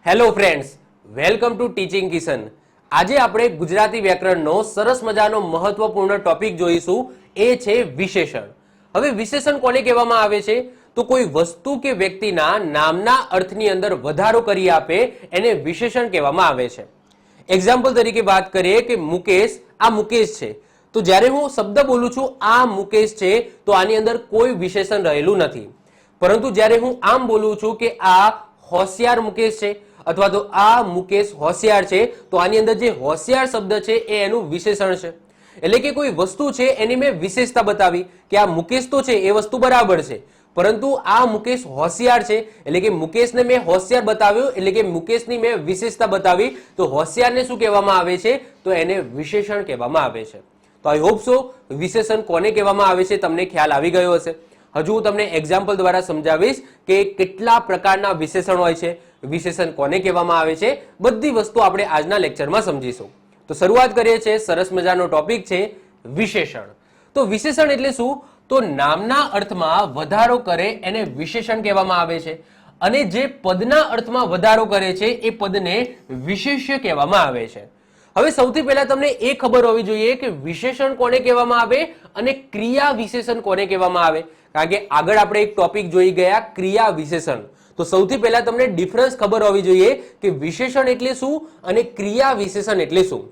Hello friends, welcome to teaching Kishan. આજે આપણે ગુજરાતી વ્યાકરણનો સરસ મજાનો મહત્વપૂર્ણ ટોપિક જોઈશું, એ છે વિશેષણ। હવે વિશેષણ કોને કહેવામાં આવે છે? તો કોઈ વસ્તુ કે વ્યક્તિના નામના અર્થની અંદર વધારો કરી આપે એને વિશેષણ કહેવામાં આવે છે। એક્ઝામ્પલ તરીકે વાત કરીએ કે મુકેશ, આ મુકેશ છે, તો જ્યારે હું શબ્દ બોલું છું આ મુકેશ છે, તો આની અંદર કોઈ વિશેષણ રહેલું નથી। પરંતુ જ્યારે હું આમ બોલું છું કે આ હોશિયાર મુકેશ છે અથવા તો આ મુકેશ હોશિયાર છે, તો આની અંદર જે હોશિયાર શબ્દ છે એ એનું વિશેષણ છે। એટલે કે કોઈ વસ્તુ છે એની મેં વિશેષતા બતાવી કે આ મુકેશ તો છે એ વસ્તુ બરાબર છે, પરંતુ આ મુકેશ હોશિયાર છે, એટલે કે મુકેશને મેં હોશિયાર બતાવ્યો, એટલે કે મુકેશની મેં વિશેષતા બતાવી, તો હોશિયારને શું કહેવામાં આવે છે? તો એને વિશેષણ કહેવામાં આવે છે। તો આઈ હોપ સો વિશેષણ કોને કહેવામાં આવે છે તમને ખ્યાલ આવી ગયો હશે। હજુ હું તમને એક્ઝામ્પલ દ્વારા સમજાવીશ કે કેટલા પ્રકારના વિશેષણ હોય છે, વિશેષણ કોને કહેવામાં આવે છે, બધી વસ્તુ આપણે આજના લેક્ચરમાં સમજીશું। તો શરૂઆત કરીએ છીએ, સરસ મજાનો ટોપિક છે વિશેષણ। તો વિશેષણ એટલે શું? તો નામના અર્થમાં વધારો કરે એને વિશેષણ કહેવામાં આવે છે, અને જે પદના અર્થમાં વધારો કરે છે એ પદને વિશેષ્ય કહેવામાં આવે છે। હવે સૌથી પહેલા તમને એ ખબર હોવી જોઈએ કે વિશેષણ કોને કહેવામાં આવે અને ક્રિયા વિશેષણ કોને કહેવામાં આવે, કારણ કે આગળ આપણે એક ટોપિક જોઈ ગયા ક્રિયા વિશેષણ। તો સૌથી પહેલા તમને ડિફરન્સ ખબર હોવી જોઈએ કે વિશેષણ એટલે શું અને ક્રિયા વિશેષણ એટલે શું।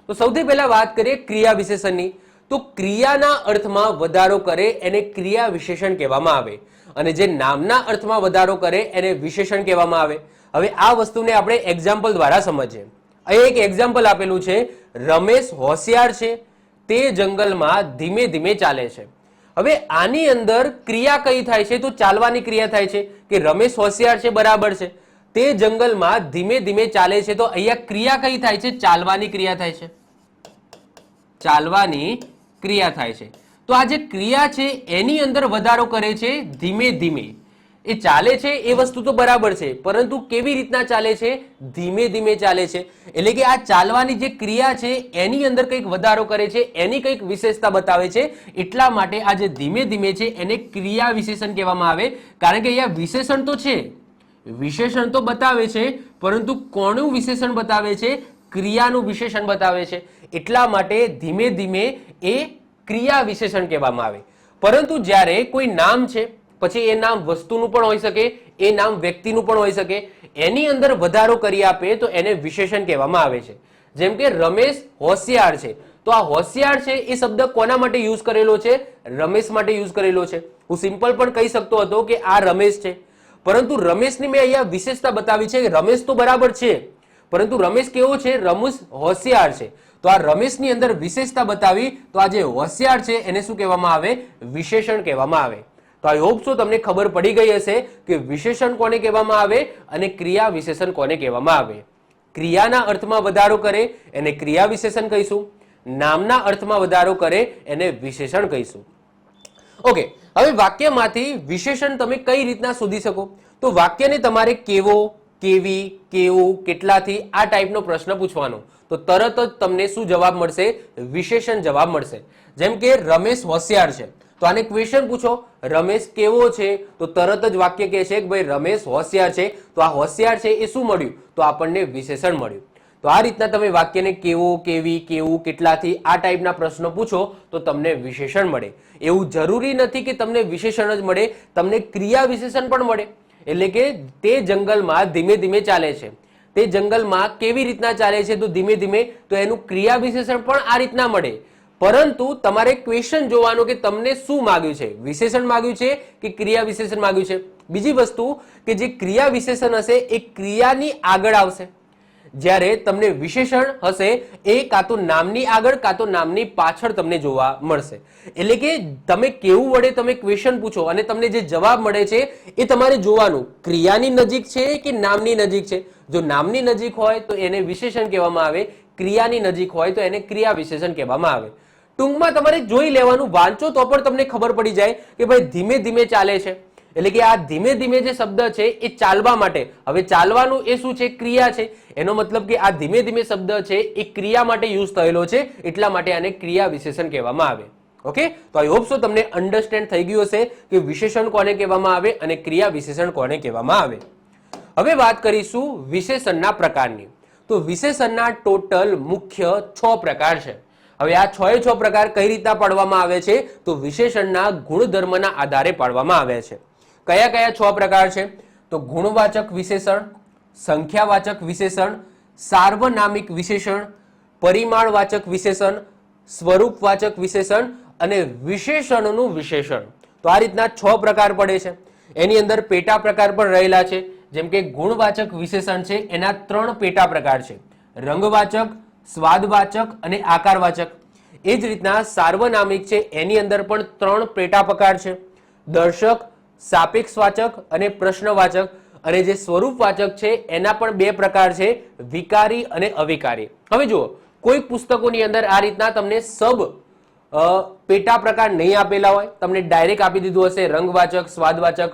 તો સૌથી પહેલા વાત કરીએ ક્રિયા વિશેષણની, તો ક્રિયાના અર્થમાં વધારો કરે એને ક્રિયા વિશેષણ કહેવામાં આવે, અને જે નામના અર્થમાં વધારો કરે એને વિશેષણ કહેવામાં આવે। હવે આ વસ્તુને આપણે એક્ઝામ્પલ દ્વારા સમજીએ। અહીં એક એક્ઝામ્પલ આપેલું છે, રમેશ હોશિયાર છે, તે જંગલમાં ધીમે ધીમે ચાલે છે। હવે આની અંદર ક્રિયા કઈ થાય છે? તો ચાલવાની ક્રિયા થાય છે કે રમેશ હોશિયાર છે, બરાબર છે, તે જંગલમાં ધીમે ધીમે ચાલે છે, તો અહીંયા ક્રિયા કઈ થાય છે? ચાલવાની ક્રિયા થાય છે, ચાલવાની ક્રિયા થાય છે। તો આ જે ક્રિયા છે એની અંદર વધારો કરે છે ધીમે ધીમે, એ ચાલે છે એ વસ્તુ તો બરાબર છે, પરંતુ કેવી રીતના ચાલે છે? ધીમે ધીમે ચાલે છે। એટલે કે આ ચાલવાની જે ક્રિયા છે એની અંદર કંઈક વધારો કરે છે, એની કંઈક વિશેષતા બતાવે છે, એટલા માટે આ જે ધીમે ધીમે છે એને ક્રિયા વિશેષણ કહેવામાં આવે। કારણ કે અહીંયા વિશેષણ તો છે, વિશેષણ તો બતાવે છે, પરંતુ કોનું વિશેષણ બતાવે છે? ક્રિયાનું વિશેષણ બતાવે છે, એટલા માટે ધીમે ધીમે એ ક્રિયા વિશેષણ કહેવામાં આવે। પરંતુ જ્યારે કોઈ નામ છે, પછી એ નામ વસ્તુનું પણ હોઈ શકે, એ નામ વ્યક્તિનું પણ હોઈ શકે, એની અંદર વધારો કરી આપે તો એને વિશેષણ કહેવામાં આવે છે। જેમ કે રમેશ હોશિયાર છે, તો આ હોશિયાર છે એ શબ્દ કોના માટે યુઝ કરેલો છે? રમેશ માટે યુઝ કરેલો છે। હું સિમ્પલ પણ કહી શકતો હતો કે આ રમેશ છે, પરંતુ રમેશની મેં અહીંયા વિશેષતા બતાવી છે કે રમેશ તો બરાબર છે, પરંતુ રમેશ કેવો છે? રમેશ હોશિયાર છે, તો આ રમેશની અંદર વિશેષતા બતાવી, તો આ જે હોશિયાર છે એને શું કહેવામાં આવે? વિશેષણ કહેવામાં આવે। તો આઈ હોપ સો તમને ખબર પડી ગઈ હશે કે વિશેષણ કોને કહેવામાં આવે અને ક્રિયા વિશેષણ કોને કહેવામાં આવે। ક્રિયાના અર્થમાં વધારો કરે એને ક્રિયા વિશેષણ કહીશું, નામના અર્થમાં વધારો કરે એને વિશેષણ કહીશું। ઓકે, હવે વાક્યમાંથી વિશેષણ તમે કઈ રીતના શોધી શકો? તો વાક્યને તમારે કેવો, કેવી, કેવું, કેટલાથી આ ટાઈપનો પ્રશ્ન પૂછવાનો, તો તરત જ તમને શું જવાબ મળશે? વિશેષણ જવાબ મળશે। જેમ કે રમેશ હોશિયાર છે, તો આને ક્વેશ્ચન પૂછો, રમેશ કેવો છે, તો તરત જ વાક્ય કહે છે કે ભાઈ રમેશ હોશિયાર છે, તો આ હોશિયાર છે એ શું મળ્યું? તો આપણને વિશેષણ મળ્યું। તો આ રીતના તમે વાક્યને કેવો, કેવી, કેવું, કેટલાથી આ ટાઈપના પ્રશ્નો પૂછો તો તમને વિશેષણ મળે। એવું જરૂરી નથી કે તમને વિશેષણ જ મળે, તમને ક્રિયા વિશેષણ પણ મળે। એટલે કે તે જંગલમાં ધીમે ધીમે ચાલે છે, તે જંગલમાં કેવી રીતના ચાલે છે? તો ધીમે ધીમે, તો એનું ક્રિયા વિશેષણ પણ આ રીતના મળે। પરંતુ તમારે ક્વેશ્ચન જોવાનું કે તમને શું માંગ્યું છે, વિશેષણ માંગ્યું છે કે ક્રિયા વિશેષણ માંગ્યું છે। બીજી વસ્તુ કે જે ક્રિયા વિશેષણ હશે એ ક્રિયાની આગળ આવશે, જ્યારે તમને વિશેષણ હશે એ કાં તો નામની આગળ કાં તો નામની પાછળ તમને જોવા મળશે। એટલે કે તમે કેવું વડે તમે ક્વેશ્ચન પૂછો અને તમને જે જવાબ મળે છે એ તમારે જોવાનું ક્રિયાની નજીક છે કે નામની નજીક છે। જો નામની નજીક હોય તો એને વિશેષણ કહેવામાં આવે, ક્રિયાની નજીક હોય તો એને ક્રિયા વિશેષણ કહેવામાં આવે। ટૂંકમાં તમારે જોઈ લેવાનું, વાંચો તો પણ તમને ખબર પડી જાય કે ભાઈ ધીમે ધીમે ચાલે છે, એટલે કે આ ધીમે ધીમે જે શબ્દ છે એ ચાલવા માટે, હવે ચાલવાનું એ શું છે? ક્રિયા છે, એનો મતલબ કે આ ધીમે ધીમે શબ્દ છે એ ક્રિયા માટે યુઝ થયેલો છે, એટલા માટે આને ક્રિયા વિશેષણ કહેવામાં આવે। ઓકે, તો આઈ હોપ સો તમને અન્ડરસ્ટેન્ડ થઈ ગયું હશે કે વિશેષણ કોને કહેવામાં આવે અને ક્રિયા વિશેષણ કોને કહેવામાં આવે। હવે વાત કરીશું વિશેષણના પ્રકારની. તો વિશેષણના ટોટલ મુખ્ય 6 પ્રકાર છે. હવે આ 6 પ્રકાર કઈ રીતના પાડવામાં આવે છે? તો વિશેષણના ગુણધર્મના આધારે પાડવામાં આવે છે. કયા કયા 6 પ્રકાર છે? તો ગુણવાચક વિશેષણ, સંખ્યાવાચક વિશેષણ, સાર્વનામિક વિશેષણ, પરિમાણવાચક વિશેષણ, સ્વરૂપવાચક વિશેષણ અને વિશેષણનું વિશેષણ. તો આ રીતના 6 પ્રકાર પડે છે. એની અંદર પેટા પ્રકાર પણ રહેલા છે. જેમ કે ગુણવાચક વિશેષણ છે એના 3 પેટા પ્રકાર છે: રંગવાચક, સ્વાદવાચક અને આકારવાચક. એ જ રીતના સાર્વનામિક છે એની અંદર પણ 3 પેટા પ્રકાર છે: દર્શક, સાપેક્ષવાચક અને પ્રશ્નવાચક. અને જે સ્વરૂપવાચક છે એના પણ 2 પ્રકાર છે: વિકારી અને અવિકારી. હવે જુઓ, કોઈ પુસ્તકોની અંદર આ રીતના તમને પેટા પ્રકાર નહીં આપેલા હોય, તમને ડાયરેક્ટ આપી દીધું હશે રંગવાચક, સ્વાદવાચક,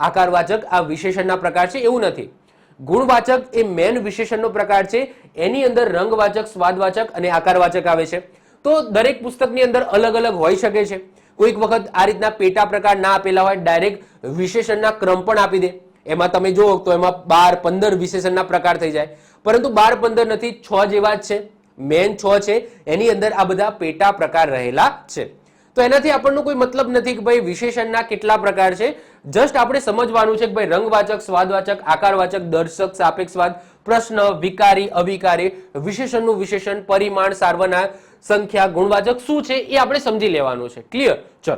આકારવાચક આ વિશેષણના પ્રકાર છે, એવું નથી. ગુણવાચક એ મેન વિશેષણનો પ્રકાર છે. એની અંદર રંગવાચક, સ્વાદવાચક અને આકારવાચક આવે છે. તો દરેક પુસ્તકની અંદર અલગ અલગ હોઈ શકે છે. કોઈક વખત આ રીતના પેટા પ્રકાર ના આપેલા હોય, ડાયરેક્ટ વિશેષણના ક્રમ પણ આપી દે. એમાં તમે જુઓ તો એમાં 12-15 વિશેષણના પ્રકાર થઈ જાય. પરંતુ 12-15 નથી, 6 જેવા જ છે. મેન 6 છે, એની અંદર આ બધા પેટા પ્રકાર રહેલા છે. તો એનાથી આપણનો કોઈ મતલબ નથી કે ભાઈ વિશેષણના કેટલા પ્રકાર છે. જસ્ટ આપણે સમજવાનું છે કે ભાઈ રંગવાચક, સ્વાદવાચક, આકારવાચક, દર્શક, સાપેક્ષવાદ, પ્રશ્ન, વિકારી, અવિકારી, વિશેષણનું વિશેષણ, પરિમાણ, સાર્વનામ, સંખ્યા, ગુણવાચક શું છે એ આપણે સમજી લેવાનું છે. ક્લિયર? ચલો,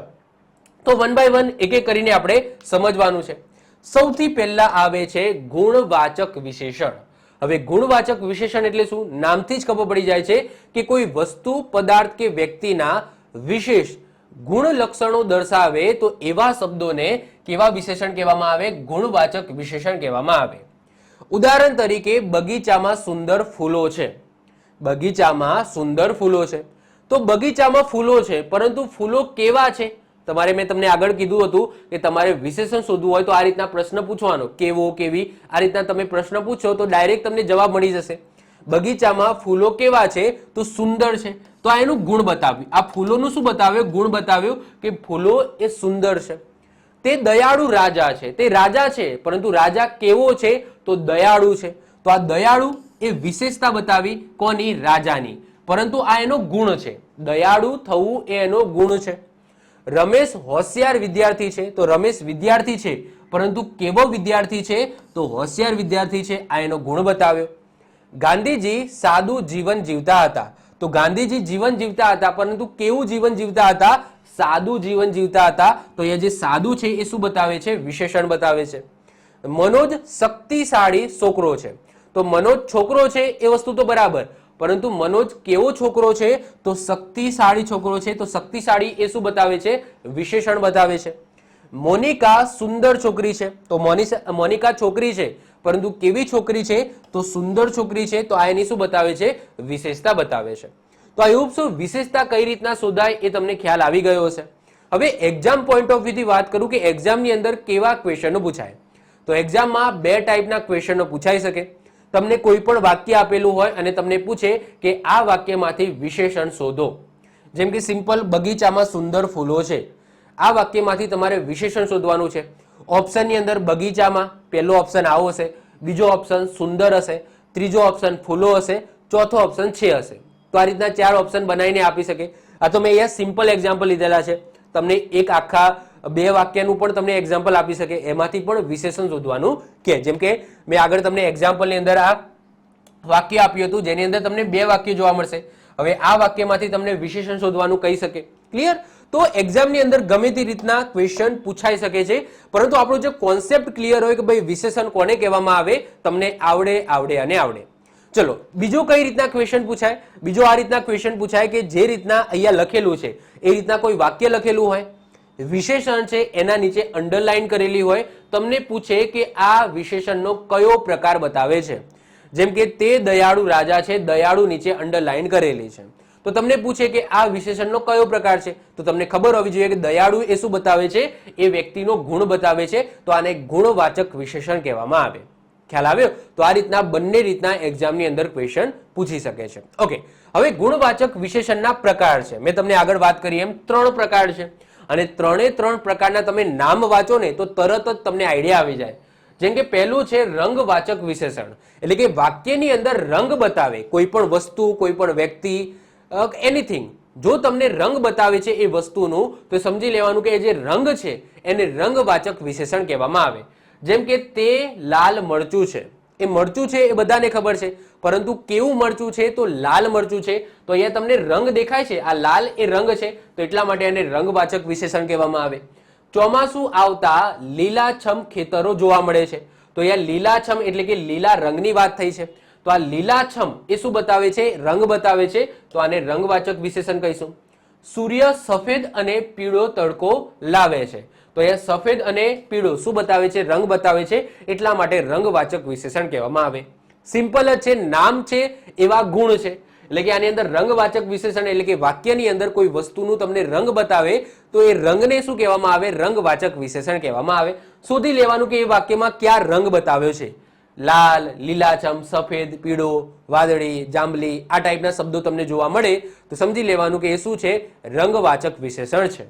તો 1 બાય 1 એક એક કરીને આપણે સમજવાનું છે. સૌથી પહેલા આવે છે ગુણવાચક વિશેષણ. હવે ગુણવાચક વિશેષણ એટલે શું? નામથી જ ખબર પડી જાય છે કે કોઈ વસ્તુ, પદાર્થ કે વ્યક્તિના વિશેષ ગુણ લક્ષણો દર્શાવે તો એવા શબ્દોને કેવા વિશેષણ કહેવામાં આવે? ગુણવાચક વિશેષણ કહેવામાં આવે. ઉદાહરણ તરીકે બગીચામાં સુંદર ફૂલો છે. બગીચામાં સુંદર ફૂલો છે. તો બગીચામાં ફૂલો છે, પરંતુ ફૂલો કેવા છે? મેં તમને આગળ કીધું હતું કે તમારે વિશેષણ શોધવું હોય તો આ રીતના પ્રશ્ન પૂછવાનો, કેવો, કેવી, આ રીતના તમે પ્રશ્ન પૂછો તો ડાયરેક્ટ તમને જવાબ મળી જશે. બગીચામાં ફૂલો કેવા છે? તો સુંદર છે. તો આ એનું ગુણ બતાવ્યું. આ ફૂલોનું શું બતાવ્યું? ગુણ બતાવ્યું કે ફૂલો એ સુંદર છે. તે દયાળુ રાજા છે. તે રાજા છે, પરંતુ રાજા કેવો છે? તો દયાળુ છે. તો આ દયાળુ એ વિશેષતા બતાવી કોની? રાજાની. પરંતુ આ એનો ગુણ છે. દયાળુ થવું એ એનો ગુણ છે. રમેશ હોશિયાર વિદ્યાર્થી છે. તો રમેશ વિદ્યાર્થી છે, પરંતુ કેવો વિદ્યાર્થી છે? તો હોશિયાર વિદ્યાર્થી છે. આ એનો ગુણ બતાવ્યો. ગાંધીજી સાદું જીવન જીવતા હતા. તો ગાંધીજી જીવન જીવતા હતા, પરંતુ કેવું જીવન જીવતા હતા? સાદું જીવન જીવતા હતા. તો એ જે સાદું છે એ શું બતાવે છે? વિશેષણ બતાવે છે. મનોજ શક્તિશાળી છોકરો છે. તો મનોજ છોકરો છે એ વસ્તુ તો બરાબર, પરંતુ મનોજ કેવો છોકરો છે? તો શક્તિશાળી છોકરો છે. તો શક્તિશાળી એ શું બતાવે છે? વિશેષણ બતાવે છે. મોનિકા સુંદર છોકરી છે. તો મોનિકા છોકરી છે, પરંતુ કેવી છોકરી છે? તો સુંદર છોકરી છે. તો આ એની શું બતાવે છે? વિશેષતા બતાવે છે. તો આઈ હોપ સો વિશેષતા કઈ રીતના શોધાય એ તમને ખ્યાલ આવી ગયો હશે. હવે એક્ઝામ પોઈન્ટ ઓફ વ્યૂથી વાત કરું કે એક્ઝામની અંદર કેવા ક્વેશ્ચનો પૂછાય. તો એક્ઝામમાં 2 ટાઈપના ક્વેશ્ચનો પૂછાઈ શકે. તમને કોઈ પણ વાક્ય આપેલું હોય અને તમને પૂછે કે આ વાક્યમાંથી વિશેષણ શોધો. જેમ કે સિમ્પલ બગીચામાં સુંદર ફૂલો છે. આ વાક્યમાંથી તમારે વિશેષણ શોધવાનું છે. ઓપ્શનની અંદર બગીચામાં પહેલો ઓપ્શન આવો હશે, બીજો ઓપ્શન સુંદર હશે, ત્રીજો ઓપ્શન ફૂલો હશે, ચોથો ઓપ્શન છે હશે. તો આ રીતના 4 ઓપ્શન બનાવીને આપી શકે. આ તો મેં અહીંયા સિમ્પલ એક્ઝામ્પલ લીધેલા છે. તમને એક આખા 2 વાક્યનું પણ તમને એક્ઝામ્પલ આપી શકે. એમાંથી પણ વિશેષણ શોધવાનું કે જેમ કે મેં આગળ તમને એક્ઝામ્પલની અંદર આ વાક્ય આપ્યું હતું જેની અંદર તમને 2 વાક્ય જોવા મળશે. હવે આ વાક્યમાંથી તમને વિશેષણ શોધવાનું કહી શકે. ક્લિયર? તો એક્ઝામની અંદર ગમે તે રીતના ક્વેશ્ચન પૂછાઈ શકે છે, પરંતુ આપણો જે કોન્સેપ્ટ ક્લિયર હોય કે ભાઈ વિશેષણ કોને કહેવામાં આવે, તમને આવડે અને આવડે. ચલો, બીજો કઈ રીતના ક્વેશ્ચન પૂછાય? બીજો આ રીતના ક્વેશ્ચન પૂછાય કે જે રીતના અહીંયા લખેલું છે એ રીતના કોઈ વાક્ય લખેલું હોય, વિશેષણ છે એના નીચે અંડરલાઈન કરેલી હોય, તમને પૂછે કે આ વિશેષણનો કયો પ્રકાર બતાવે છે. જેમ કે તે દયાળુ રાજા છે, દયાળુ નીચે અંડરલાઈન કરેલી છે. તો તમને પૂછે કે આ વિશેષણનો કયો પ્રકાર છે, તો તમને ખબર હોવી જોઈએ કે દયાળુ એ શું બતાવે છે? એ વ્યક્તિનો ગુણ બતાવે છે. તો આને ગુણવાચક વિશેષણ કહેવામાં આવે. ખ્યાલ આવ્યો? તો આ રીતના બંને રીતના એક્ઝામની અંદર ક્વેશ્ચન પૂછી શકે છે. ઓકે, હવે ગુણવાચક વિશેષણના પ્રકાર છે. મેં તમને આગળ વાત કરી એમ 3 પ્રકાર છે અને 3 પ્રકારના તમે નામ વાંચો ને તો તરત જ તમને આઈડિયા આવી જાય. જેમ કે પહેલું છે રંગવાચક વિશેષણ, એટલે કે વાક્યની અંદર રંગ બતાવે, કોઈ પણ વસ્તુ, કોઈ પણ વ્યક્તિ, એનીથિંગ, જો તમને રંગ બતાવે છે એ વસ્તુનું, તો સમજી લેવાનું કે એ જે રંગ છે એને રંગવાચક વિશેષણ કહેવામાં આવે. જેમ કે તે લાલ મરચું છે, એ મરચું છે એ બધાને ખબર છે, પરંતુ કેવું મરચું છે? તો લાલ મરચું છે. તો અહીંયા તમને રંગ દેખાય છે, આ લાલ એ રંગ છે, તો એટલા માટે એને રંગવાચક વિશેષણ કહેવામાં આવે. ચોમાસું આવતા લીલાછમ ખેતરો જોવા મળે છે, તો અહીંયા લીલાછમ એટલે કે લીલા રંગની વાત થઈ છે. તો આ લીલાછમ એ શું બતાવે છે? રંગ બતાવે છે, તો આને રંગવાચક વિશેષણ કહીશું. સૂર્ય સફેદ અને પીળો તડકો લાવે છે, તો અહીંયા સફેદ અને પીળો શું બતાવે છે? રંગ બતાવે છે, એટલા માટે રંગવાચક વિશેષણ કહેવામાં આવે. સિમ્પલ જ છે, નામ છે એવા ગુણ છે, એટલે કે આની અંદર રંગવાચક વિશેષણ એટલે કે વાક્યની અંદર કોઈ વસ્તુનું તમને રંગ બતાવે તો એ રંગને શું કહેવામાં આવે? રંગવાચક વિશેષણ કહેવામાં આવે. શોધી લેવાનું કે એ વાક્યમાં ક્યાં રંગ બતાવ્યો છે. લાલ, લીલાછમ, સફેદ, પીળો, વાદળી, જાંબલી, આ ટાઈપના શબ્દો તમને જોવા મળે તો સમજી લેવાનું કે એ શું છે? રંગવાચક વિશેષણ છે.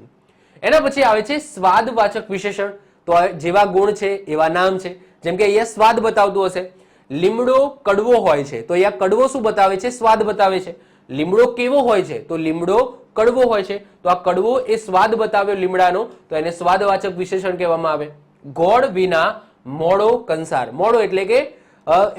એના પછી આવે છે સ્વાદવાચક વિશેષણ. તો જેવા ગુણ છે એવા નામ છે. જેમ કે અહીંયા સ્વાદ બતાવતું હશે, લીમડો કડવો હોય છે, તો અહીંયા કડવો શું બતાવે છે? સ્વાદ બતાવે છે. લીમડો કેવો હોય છે? તો લીમડો કડવો હોય છે, તો આ કડવો એ સ્વાદ બતાવ્યો લીમડાનો, તો એને સ્વાદવાચક વિશેષણ કહેવામાં આવે. ગોળ વિના મોળો કંસાર, મોળો એટલે કે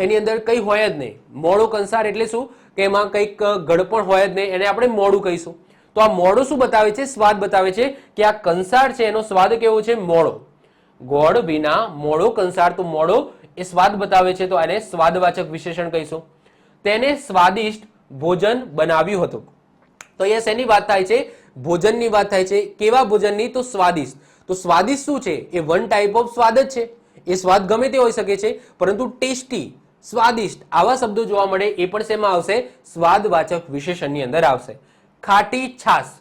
એની અંદર કંઈ હોય જ નહીં. મોળો કંસાર એટલે શું? કે એમાં કંઈક ગળપણ હોય જ નહીં, એને આપણે મોડું કહીશું. તો આ મોડું શું બતાવે છે? સ્વાદ બતાવે છે કે આ કંસાર છે એનો સ્વાદ કેવો છે? મોળો. ગોળ વિના મોળો કંસાર, તો મોળો એ સ્વાદ બતાવે છે, તો આને સ્વાદવાચક વિશેષણ કહીશું. તેને સ્વાદિષ્ટ ભોજન બનાવ્યું હતું, તો અહીંયા શેની વાત થાય છે? ભોજનની વાત થાય છે. કેવા ભોજનની? તો સ્વાદિષ્ટ. તો સ્વાદિષ્ટ શું છે? એ વન ટાઈપ ઓફ સ્વાદ જ છે. એ સ્વાદ ગમે તે હોઈ શકે છે, પરંતુ ટેસ્ટી, સ્વાદિષ્ટ આવા શબ્દો જોવા મળે એ પણ શેમાં આવશે? સ્વાદવાચક વિશેષણની અંદર આવશે. ખાટી છાશ,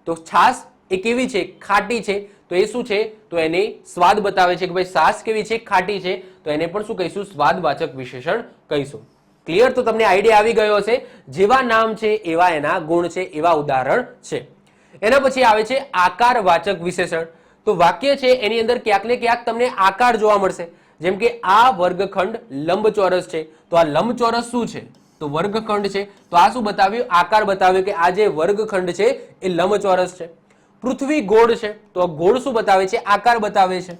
તો છાશ એ કેવી છે? ખાટી છે, તો એ શું છે? તો એને સ્વાદ બતાવે છે કે ભાઈ છાશ કેવી છે? ખાટી છે, તો એને પણ શું કહીશું? સ્વાદવાચક વિશેષણ કહીશું. ક્લિયર? તો તમને આઈડિયા આવી ગયો હશે. જેવા નામ છે એવા એના ગુણ છે, એવા ઉદાહરણ છે. એના પછી આવે છે આકારવાચક વિશેષણ. તો વાક્ય છે એની અંદર ક્યાંક ને ક્યાંક તમને આકાર જોવા મળશે. જેમ કે આ વર્ગખંડ લંબચોરસ છે, તો આ લંબચોરસ શું છે? તો વર્ગખંડ છે. તો આ શું બતાવ્યું? આકાર બતાવ્યો કે આ જે વર્ગખંડ છે એ લંબચોરસ છે. પૃથ્વી ગોળ છે, તો આ ગોળ શું બતાવે છે? આકાર બતાવે છે.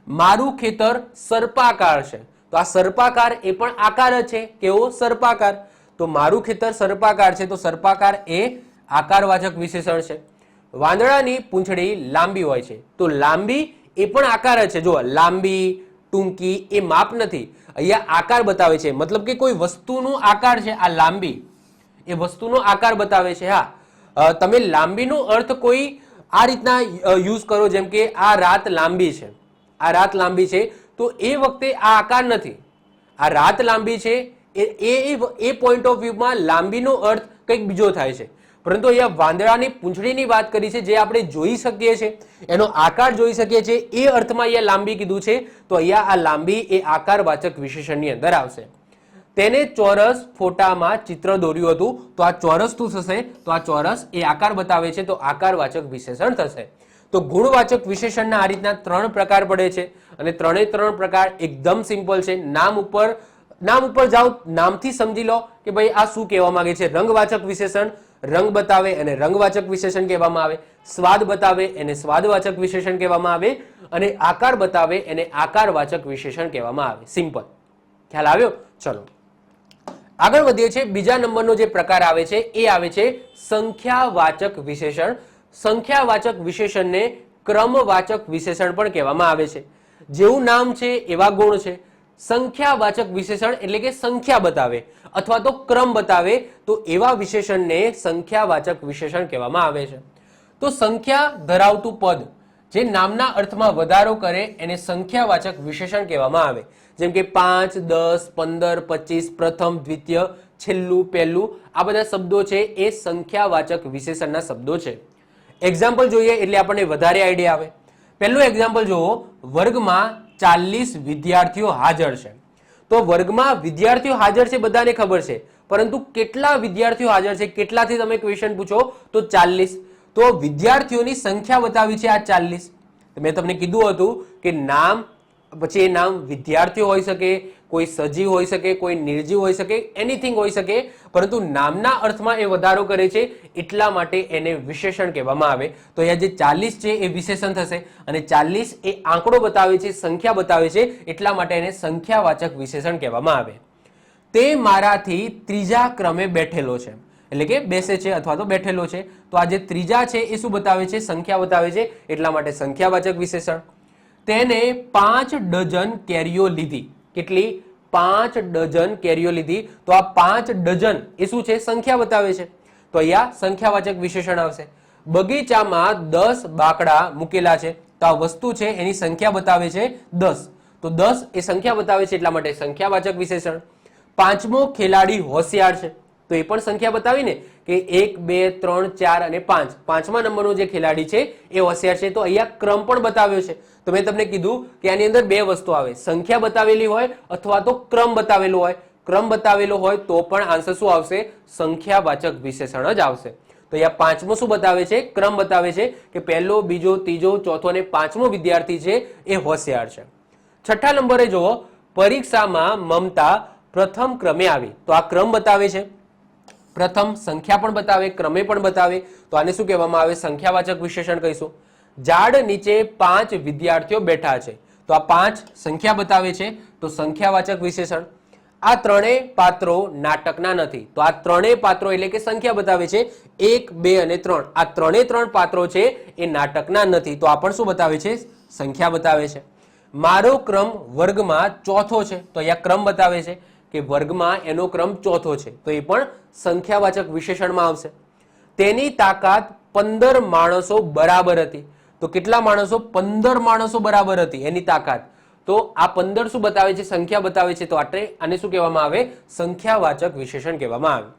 મારું ખેતર સર્પાકાર છે, તો આ સર્પાકાર એ પણ આકાર જ છે. કેવો? સર્પાકાર. તો મારું ખેતર સર્પાકાર છે, તો સર્પાકાર એ આકારવાચક વિશેષણ છે. વાંદરાની પૂંછડી લાંબી હોય છે, તો લાંબી એ પણ આકાર જ છે. જો લાંબી, ટૂંકી એ માપ નથી, અહીંયા આકાર બતાવે છે. મતલબ કે કોઈ વસ્તુનો આકાર છે. આ લાંબી એ વસ્તુનો આકાર બતાવે છે. હા, તમે લાંબીનો અર્થ કોઈ આ રીતના યુઝ કરો, જેમ કે આ રાત લાંબી છે, આ રાત લાંબી છે, તો એ વખતે આ આકાર નથી. આ રાત લાંબી છે એ પોઈન્ટ ઓફ વ્યૂમાં લાંબીનો અર્થ કંઈક બીજો થાય છે. પરંતુ અહીંયા વાંદરાની પૂંછડીની વાત કરી છે, જે આપણે જોઈ શકીએ છીએ, એનો આકાર જોઈ શકીએ છીએ, એ અર્થમાં અહીંયા લાંબી કીધું છે. તો અહીંયા આ લાંબી એ આકારવાચક વિશેષણની અંદર આવશે. તેને ચોરસ ફોટામાં ચિત્ર દોર્યું હતું, તો આ ચોરસ શું થશે? તો આ ચોરસ એ આકાર બતાવે છે, તો આકારવાચક વિશેષણ થશે. તો ગુણવાચક વિશેષણના આ રીતના 3 પ્રકાર પડે છે, અને 3 પ્રકાર એકદમ સિમ્પલ છે. નામ ઉપર જાઓ, નામથી સમજી લો કે ભાઈ આ શું કહેવા માંગે છે. રંગવાચક વિશેષણ રંગ બતાવે એને રંગવાચક વિશેષણ કહેવામાં આવે. સ્વાદ બતાવે એને સ્વાદવાચક વિશેષણ કહેવામાં આવે, અને આકાર બતાવે એને આકારવાચક વિશેષણ કહેવામાં આવે. સિમ્પલ. ખ્યાલ આવ્યો? ચલો આગળ વધીએ છીએ. બીજા નંબરનો જે પ્રકાર આવે છે એ આવે છે સંખ્યાવાચક વિશેષણ. સંખ્યાવાચક વિશેષણને ક્રમવાચક વિશેષણ પણ કહેવામાં આવે છે. જેવું નામ છે એવા ગુણ છે. સંખ્યાવાચક વિશેષણ એટલે કે સંખ્યા બતાવે અથવા તો ક્રમ બતાવે, તો એવા વિશેષણને સંખ્યાવાચક વિશેષણ કહેવામાં આવે છે. તો સંખ્યા ધરાવતું પદ જે નામના અર્થમાં વધારો કરે એને સંખ્યાવાચક વિશેષણ કહેવામાં આવે. જેમ કે 5, 10, 15, 25, પ્રથમ, દ્વિતીય, છેલ્લું, પહેલું, આ બધા શબ્દો છે એ સંખ્યાવાચક વિશેષણના શબ્દો છે. એક્ઝામ્પલ જોઈએ એટલે આપણને વધારે આઈડિયા આવે. પહેલું એક્ઝામ્પલ જુઓ. વર્ગમાં 40 વિદ્યાર્થીઓ હાજર છે. તો વર્ગમાં વિદ્યાર્થીઓ હાજર છે બધાને ખબર છે, પરંતુ કેટલા વિદ્યાર્થીઓ હાજર છે? કેટલાથી તમે ક્વેશ્ચન પૂછો તો 40. તો વિદ્યાર્થીઓની સંખ્યા બતાવી છે આ 40. મેં તમને કીધું હતું કે નામ પછી એ નામ વિદ્યાર્થીઓ હોઈ શકે, કોઈ સજીવ હોઈ શકે, કોઈ નિર્જીવ હોઈ શકે, એનીથિંગ હોઈ શકે, પરંતુ નામના અર્થમાં એ વધારો કરે છે એટલા માટે એને વિશેષણ કહેવામાં આવે. તો અહીંયા જે 40 છે એ વિશેષણ થશે અને 40 એ આંકડો બતાવે છે, સંખ્યા બતાવે છે, એટલા માટે એને સંખ્યાવાચક વિશેષણ કહેવામાં આવે. તે મારાથી ત્રીજા ક્રમે બેઠેલો છે, એટલે કે બેસે છે અથવા તો બેઠેલો છે. તો આ જે ત્રીજા છે એ શું બતાવે છે? સંખ્યા બતાવે છે, એટલા માટે સંખ્યાવાચક વિશેષણ. તેને 5 ડઝન કેરીઓ લીધી. કેટલી? 5 ડઝન કેરીઓ લીધી. તો આ 5 ડઝન એ શું છે? સંખ્યા બતાવે છે, તો અહીંયા સંખ્યાવાચક વિશેષણ આવશે. બગીચામાં 10 બાકડા મૂકેલા છે, તો આ વસ્તુ છે એની સંખ્યા બતાવે છે 10, તો 10 એ સંખ્યા બતાવે છે, એટલા માટે સંખ્યાવાચક વિશેષણ. પાંચમો ખેલાડી હોશિયાર છે, તો એ પણ સંખ્યા બતાવી ને કે 1 2 3 4 અને 5. પાંચમા નંબરનો જે ખેલાડી છે એ હોશિયાર છે, તો અહીંયા ક્રમ પણ બતાવ્યો છે. તો મેં તમને કીધું કે આની અંદર બે વસ્તુ આવે, સંખ્યા બતાવેલી હોય અથવા તો ક્રમ બતાવેલો હોય. ક્રમ બતાવેલો હોય તો પણ આન્સર શું આવશે? સંખ્યાવાચક વિશેષણ જ આવશે. તો અહીંયા પાંચમો શું બતાવે છે? ક્રમ બતાવે છે કે પહેલો, બીજો, ત્રીજો, ચોથો અને પાંચમો વિદ્યાર્થી છે એ હોશિયાર છે. છઠ્ઠા નંબરે જુઓ, પરીક્ષામાં મમતા પ્રથમ ક્રમે આવી. તો આ ક્રમ બતાવે છે, પ્રથમ સંખ્યા પણ બતાવે, ક્રમે પણ બતાવે, તો આને શું કહેવામાં આવે? સંખ્યાવાચક વિશેષણ કહીશું. ઝાડ નીચે 5 વિદ્યાર્થીઓ બેઠા છે, તો આ 5 સંખ્યા બતાવે છે, તો સંખ્યાવાચક વિશેષણ. આ ત્રણેય પાત્રો નાટકના નથી, તો આ ત્રણેય પાત્રો એટલે કે સંખ્યા બતાવે છે 1 2 અને 3. આ ત્રણ પાત્રો છે એ નાટકના નથી, તો આ પણ શું બતાવે છે? સંખ્યા બતાવે છે. મારો ક્રમ વર્ગમાં ચોથો છે, તો અહીંયા ક્રમ બતાવે છે કે વર્ગમાં એનો ક્રમ ચોથો છે, તો એ પણ સંખ્યાવાચક વિશેષણમાં આવશે. તેની તાકાત 15 માણસો બરાબર હતી, તો કેટલા માણસો? 15 માણસો બરાબર હતી એની તાકાત. તો આ 15 શું બતાવે છે? સંખ્યા બતાવે છે, તો આને શું કહેવામાં આવે? સંખ્યાવાચક વિશેષણ કહેવામાં આવે.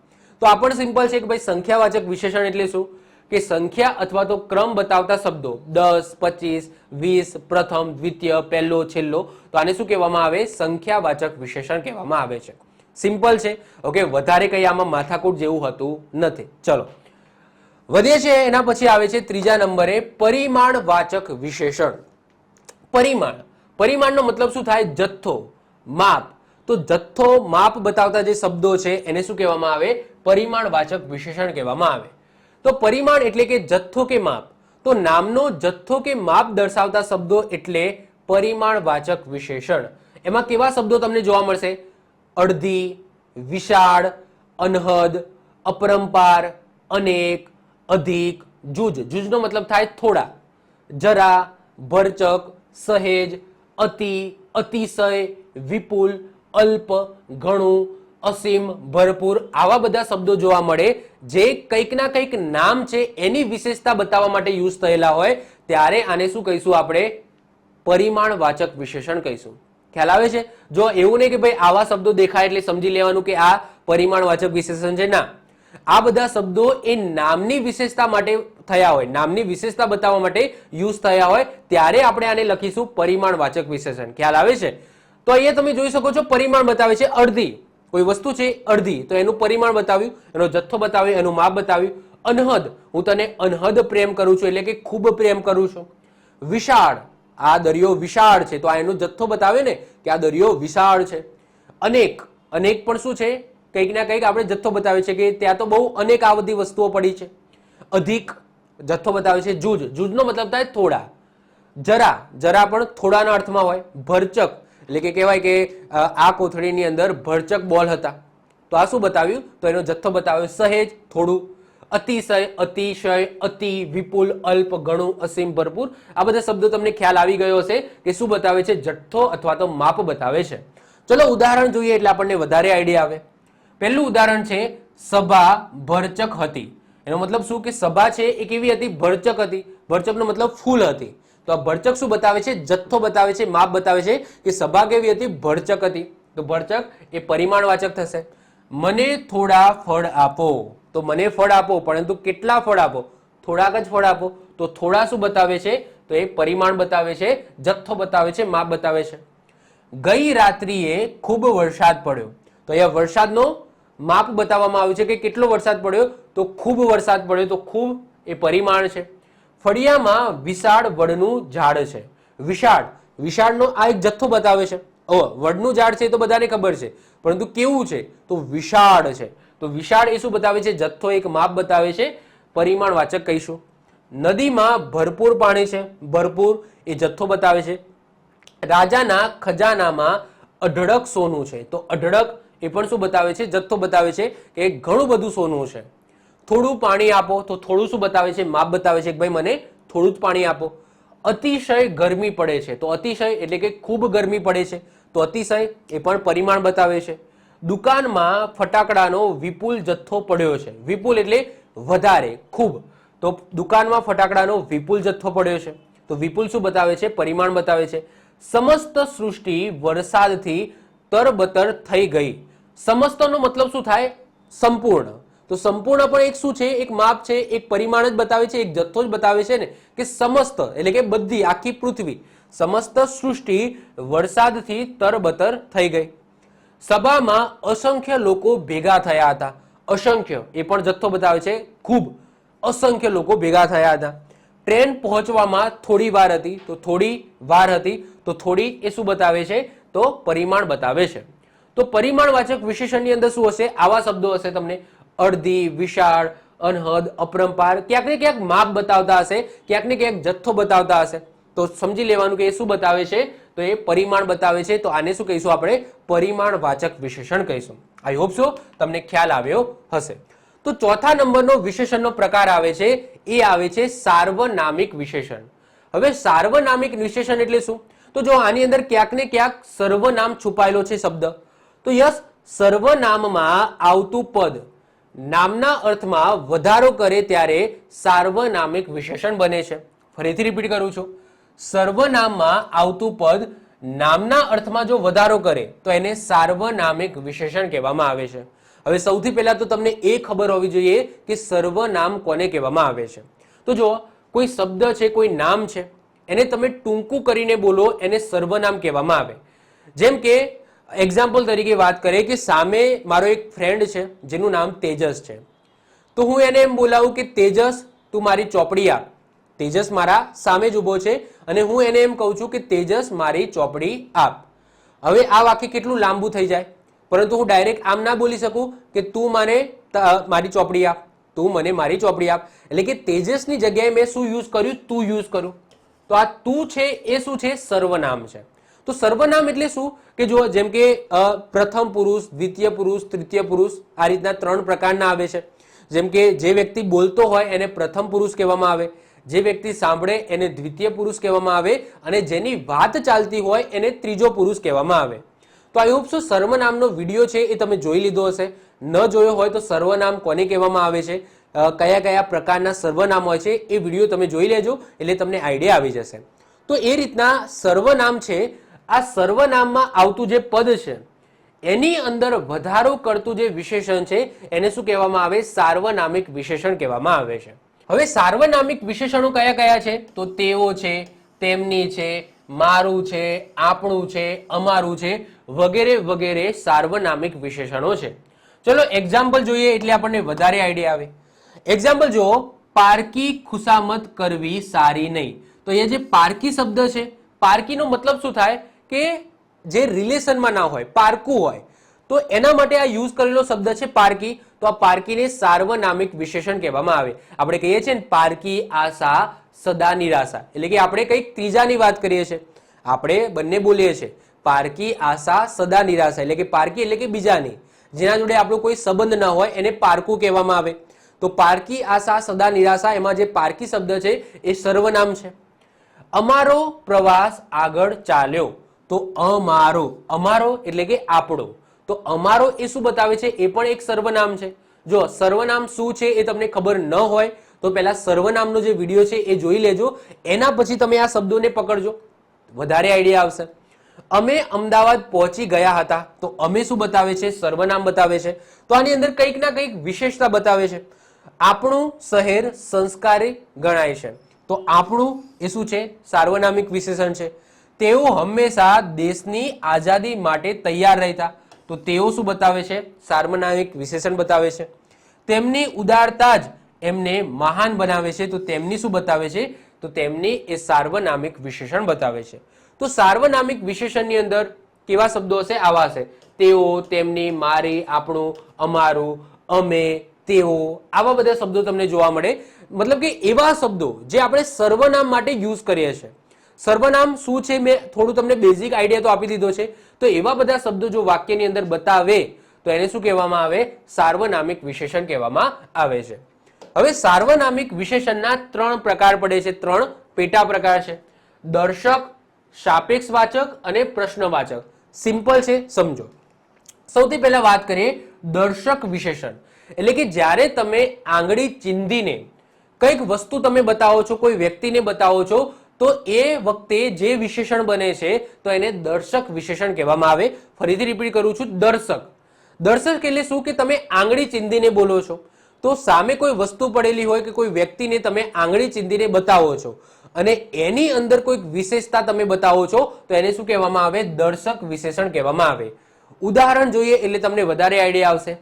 તો આ પણ સિમ્પલ છે કે ભાઈ સંખ્યાવાચક વિશેષણ એટલે શું? કે સંખ્યા અથવા તો ક્રમ બતાવતા શબ્દો 10 25 20, પ્રથમ, દ્વિતીય, પહેલો, છેલ્લો, તો આને શું કહેવામાં આવે? સંખ્યાવાચક વિશેષણ કહેવામાં આવે છે. સિમ્પલ છે. ઓકે, વધારે કઈ આમાં માથાકૂટ જેવું હતું નથી. ચલો વધીએ છીએ. એના પછી આવે છે ત્રીજા નંબરે પરિમાણવાચક વિશેષણ. પરિમાણ, પરિમાણનો મતલબ શું થાય? જથ્થો, માપ. તો જથ્થો, માપ બતાવતા જે શબ્દો છે એને શું કહેવામાં આવે? પરિમાણવાચક વિશેષણ કહેવામાં આવે. તો પરિમાણ એટલે કે જથ્થો કે માપ, તો નામનો જથ્થો કે માપ દર્શાવતા શબ્દો એટલે પરિમાણવાચક વિશેષણ. એમાં કેવા શબ્દો તમને જોવા મળશે? અડધી, વિશાળ, અનહદ, અપરંપાર, અનેક, અધિક, જૂજ. જૂજનો મતલબ થાય થોડા. જરા, ભરચક, સહેજ, અતિ, અતિશય, વિપુલ, અલ્પ, ઘણું, અસીમ, ભરપૂર, આવા બધા શબ્દો જોવા મળે જે કંઈક ના કંઈક નામ છે એની વિશેષતા બતાવવા માટે યુઝ થયેલા હોય, ત્યારે આને શું કહીશું આપણે? પરિમાણવાચક વિશેષણ કહીશું. ખ્યાલ આવે છે? જો એવું નહીં કે ભાઈ આવા શબ્દો દેખાય એટલે સમજી લેવાનું કે આ પરિમાણવાચક વિશેષણ છે, ના. આ બધા શબ્દો એ નામની વિશેષતા માટે થયા હોય, નામની વિશેષતા બતાવવા માટે યુઝ થયા હોય, ત્યારે આપણે આને લખીશું પરિમાણવાચક વિશેષણ. ખ્યાલ આવે છે? તો અહીંયા તમે જોઈ શકો છો પરિમાણ બતાવે છે અડધી. કોઈ વસ્તુ છે અડધી, તો એનું પરિમાણ બતાવ્યું, એનો જથ્થો બતાવ્યો, એનું માપ બતાવ્યું. અનહદ, હું તને અનહદ પ્રેમ કરું છું એટલે કે ખૂબ પ્રેમ કરું છું. વિશાળ, આ દરિયો વિશાળ છે, તો આ એનો જથ્થો બતાવે ને કે આ દરિયો વિશાળ છે. અનેક, અનેક પણ શું છે? કંઈક ના કંઈક આપણે જથ્થો બતાવે છે કે ત્યાં તો બહુ અનેક આ બધી વસ્તુઓ પડી છે. અધિક, જથ્થો બતાવે છે. જૂજ, જૂજનો મતલબ થાય થોડા. જરા, જરા પણ થોડાના અર્થમાં હોય. ભરચક એટલે કે કહેવાય કે આ કોથળીની અંદર ભરચક બોલ હતા, તો આ શું બતાવ્યું? તો એનો જથ્થો બતાવ્યો. સહેજ, થોડું. અતિશય, અતિશય, અતિ, વિપુલ, અલ્પ, ઘણું, અસીમ, ભરપૂર, આ બધા શબ્દો તમને ખ્યાલ આવી ગયો હશે કે શું બતાવે છે? જથ્થો અથવા તો માપ બતાવે છે. ચલો ઉદાહરણ જોઈએ એટલે આપણને વધારે આઈડિયા આવે. પહેલું ઉદાહરણ છે સભા ભરચક હતી. એનો મતલબ શું? કે સભા છે એ કેવી હતી? ભરચક હતી. ભરચકનો મતલબ ફૂલ હતી. તો આ ભરચક શું બતાવે છે? જથ્થો બતાવે છે, માપ બતાવે છે કે સભા કેવી હતી? ભરચક હતી. તો ભરચક એ પરિમાણવાચક થશે. મને થોડા ફળ આપો, તો મને ફળ આપો, પરંતુ કેટલા ફળ આપો? થોડાક જ ફળ આપો. તો થોડા શું બતાવે છે? તો એ પરિમાણ બતાવે છે, જથ્થો બતાવે છે, માપ બતાવે છે. ગઈ રાત્રિએ ખૂબ વરસાદ પડ્યો, તો અહીંયા વરસાદનો માપ બતાવવામાં આવ્યું છે કે કેટલો વરસાદ પડ્યો? તો ખૂબ વરસાદ પડ્યો, તો ખૂબ એ પરિમાણ છે. ફળિયામાં વિશાળ વડનું ઝાડ છે. વિશાળ વિશાળનો આ એક જથ્થો બતાવે છે. વડનું ઝાડ છે એ તો બધાને ખબર છે, પરંતુ કેવું છે તો વિશાળ છે. તો વિશાળ એ શું બતાવે છે? જથ્થો, એક માપ બતાવે છે, પરિમાણવાચક કહીશું. નદીમાં ભરપૂર પાણી છે, ભરપૂર એ જથ્થો બતાવે છે. રાજાના ખજાનામાં અઢળક સોનું છે, તો અઢળક એ પણ શું બતાવે છે? જથ્થો બતાવે છે કે ઘણું બધું સોનું છે. થોડું પાણી આપો, તો થોડું શું બતાવે છે? માપ બતાવે છે કે ભાઈ મને થોડું જ પાણી આપો. અતિશય ગરમી પડે છે, તો અતિશય એટલે કે ખૂબ ગરમી પડે છે, તો અતિશય એ પણ પરિમાણ બતાવે છે. દુકાનમાં ફટાકડાનો વિપુલ જથ્થો પડ્યો છે, વિપુલ એટલે વધારે, ખૂબ, તો દુકાનમાં ફટાકડાનો વિપુલ જથ્થો પડ્યો છે, તો વિપુલ શું બતાવે છે? પરિમાણ બતાવે છે. સમસ્ત સૃષ્ટિ વરસાદથી તરબતર થઈ ગઈ. સમસ્તનો મતલબ શું થાય? સંપૂર્ણ. તો સંપૂર્ણ પણ એક શું છે? એક માપ છે, એક પરિમાણ જ બતાવે છે, એક જથ્થો જ બતાવે છે ને, કે સમસ્ત એટલે કે બધી, આખી પૃથ્વી, સમસ્ત સૃષ્ટિ વરસાદથી તરબતર થઈ ગઈ. સભામાં અસંખ્ય લોકો ભેગા થયા હતા. અસંખ્ય એ પણ જથ્થો બતાવે છે, ખૂબ, અસંખ્ય લોકો ભેગા થયા હતા. ટ્રેન પહોંચવામાં થોડી વાર હતી, તો થોડી વાર હતી, તો થોડી એ શું બતાવે છે? તો પરિમાણ બતાવે છે. તો પરિમાણવાચક વિશેષણની અંદર શું હશે? આવા શબ્દો હશે તમને: અડધી, વિશાળ, અનહદ, અપરંપાર. ક્યાંક ને ક્યાંક માપ બતાવતા હશે, ક્યાંક ને ક્યાંક જથ્થો બતાવતા હશે. તો સમજી લેવાનું કે એ શું બતાવે છે? તો એ પરિમાણ બતાવે છે. તો આને શું કહીશું આપણે? પરિમાણવાચક વિશેષણ કહીશું. આઈ હોપ સો તમને ખ્યાલ આવ્યો હશે. તો ચોથા નંબરનો વિશેષણનો પ્રકાર આવે છે, એ આવે છે સાર્વનામિક વિશેષણ. હવે સાર્વનામિક વિશેષણ એટલે શું? તો જો આની અંદર ક્યાંક ને ક્યાંક સર્વનામ છુપાયેલો છે શબ્દ. તો યસ, સર્વનામમાં આવતું પદ નામના અર્થમાં વધારો કરે ત્યારે સાર્વનામિક વિશેષણ બને છે. ફરીથી રિપીટ કરું છું, સર્વનામમાં આવતું પદ નામના અર્થમાં જો વધારો કરે તો એને સાર્વનામિક વિશેષણ કહેવામાં આવે છે. હવે સૌથી પહેલા તો તમને એ ખબર હોવી જોઈએ કે સર્વનામ કોને કહેવામાં આવે છે. તો જો કોઈ શબ્દ છે, કોઈ નામ છે, એને તમે ટૂંકું કરીને બોલો, એને સર્વનામ કહેવામાં આવે. જેમ કે એક્ઝામ્પલ તરીકે વાત કરીએ કે સામે મારો એક ફ્રેન્ડ છે જેનું નામ તેજસ છે, તો હું એને એમ બોલાવું કે તેજસ તું મારી ચોપડી આપ. તેજસ મારા સામે જ ઊભો છે અને હું એને એમ કહું છું કે તેજસ મારી ચોપડી આપ. હવે આ વાક્ય કેટલું લાંબુ થઈ જાય, પરંતુ હું ડાયરેક્ટ આમ ના બોલી શકું કે તું મને મારી ચોપડી આપ, તું મને મારી ચોપડી આપ. એટલે કે તેજસની જગ્યાએ મેં શું યુઝ કર્યું? તું યુઝ કર્યું. તો આ તું છે એ શું છે? સર્વનામ છે. તો સર્વનામ એટલે શું? કે જો જેમ કે પ્રથમ પુરુષ, દ્વિતીય પુરુષ, તૃતીય પુરુષ, આ રીતના 3 પ્રકારના આવે છે. જેમ કે જે વ્યક્તિ બોલતો હોય એને પ્રથમ પુરુષ કહેવામાં આવે, જે વ્યક્તિ સાંભળે એને દ્વિતીય પુરુષ કહેવામાં આવે, અને જેની વાત ચાલતી હોય એને ત્રીજો પુરુષ કહેવામાં આવે. તો આઈ હોપ સો સર્વનામનો વિડીયો છે એ તમે જોઈ લીધો હશે. ન જોયો હોય તો સર્વનામ કોને કહેવામાં આવે છે, કયા કયા પ્રકારના સર્વનામ હોય છે, એ વિડીયો તમે જોઈ લેજો, એટલે તમને આઈડિયા આવી જશે. તો એ રીતના સર્વનામ છે, આ સર્વનામમાં આવતું જે પદ છે એની અંદર વધારો કરતું જે વિશેષણ છે એને શું કહેવામાં આવે? સાર્વનામિક વિશેષણ કહેવામાં આવે છે. હવે સાર્વનામિક વિશેષણો કયા કયા છે? તો તેઓ છે, તેમની છે, મારું છે, આપણું છે, અમારું છે, વગેરે વગેરે સાર્વનામિક વિશેષણો છે. ચલો એક્ઝામ્પલ જોઈએ એટલે આપણને વધારે આઈડિયા આવે. એક્ઝામ્પલ જુઓ, પારકી ખુશામત કરવી સારી નહીં. તો એ જે પારકી શબ્દ છે, પારકીનો મતલબ શું થાય? કે જે રિલેશનમાં ના હોય, પારકું હોય, તો એના માટે આ યુઝ કરેલો શબ્દ છે પારકી. તો આ પારકીને સાર્વનામિક વિશેષણ કહેવામાં આવે. આપણે કહીએ છીએ ને પારકી આશા સદા નિરાશા, એટલે કે આપણે કંઈક ત્રીજાની વાત કરીએ છીએ. આપણે બંને બોલીએ છીએ પારકી આશા સદા નિરાશા, એટલે કે પારકી એટલે કે બીજાની, જેના જોડે આપણો કોઈ સંબંધ ન હોય એને પારકું કહેવામાં આવે. તો પારકી આશા સદા નિરાશા, એમાં જે પારકી શબ્દ છે એ સર્વનામ છે. અમારો પ્રવાસ આગળ ચાલ્યો, તો અમારો, અમારો એટલે કે આપણો, તો અમારો એ શું બતાવે છે? એ પણ એક સર્વનામ છે. જો સર્વનામ શું છે એ તમને ખબર ન હોય તો પહેલા સર્વનામનો જે વિડીયો છે એ જોઈ લેજો, એના પછી તમે આ શબ્દોને પકડજો, વધારે આઈડિયા આવશે. અમે અમદાવાદ પહોંચી ગયા હતા, તો અમે શું બતાવે છે? સર્વનામ બતાવે છે. તો આની અંદર કંઈક ના કંઈક વિશેષતા બતાવે છે. આપણું શહેર સંસ્કારી ગણાય છે, તો આપણું એ શું છે? સાર્વનામિક વિશેષણ છે. તેઓ હંમેશા દેશની આઝાદી માટે તૈયાર રહેતા, તો તેઓ શું બતાવે છે? સાર્વનામિક વિશેષણ બતાવે છે. તેમની ઉદારતા જ એમને મહાન બનાવે છે, તો તેમની શું બતાવે છે? તો તેમની એ સાર્વનામિક વિશેષણ બતાવે છે. તો સાર્વનામિક વિશેષણની અંદર કેવા શબ્દો હશે? આવા હશે: તેઓ, તેમની, મારી, આપણું, અમારું, અમે, તેઓ, આવા બધા શબ્દો તમને જોવા મળે. મતલબ કે એવા શબ્દો જે આપણે સર્વનામ માટે યુઝ કરીએ છીએ. સર્વનામ શું છે મેં થોડું તમને બેઝિક આઈડિયા તો આપી દીધો છે. તો એવા બધા શબ્દો જો વાક્યની અંદર બતાવે તો એને શું કહેવામાં આવે? સાર્વનામિક વિશેષણ કહેવામાં આવે છે. હવે સાર્વનામિક વિશેષણના 3 પ્રકાર પડે છે, 3 પેટા પ્રકાર છે: દર્શક, સાપેક્ષવાચક અને પ્રશ્નવાચક. સિમ્પલ છે, સમજો. સૌથી પહેલા વાત કરીએ દર્શક વિશેષણ. એટલે કે જ્યારે તમે આંગળી ચીંધીને કંઈક વસ્તુ તમે બતાવો છો, કોઈ વ્યક્તિને બતાવો છો, તો એ વખતે જે વિશેષણ બને છે તો એને દર્શક વિશેષણ કહેવામાં આવે. ફરીથી રિપીટ કરું છું, દર્શક. દર્શક એટલે શું? કે તમે આંગળી ચીંધીને બોલો છો, તો સામે કોઈ વસ્તુ પડેલી હોય કે કોઈ વ્યક્તિને તમે આંગળી ચીંધીને બતાવો છો અને એની અંદર કોઈક વિશેષતા તમે બતાવો છો તો એને શું કહેવામાં આવે? દર્શક વિશેષણ કહેવામાં આવે. ઉદાહરણ જોઈએ એટલે તમને વધારે આઈડિયા આવશે.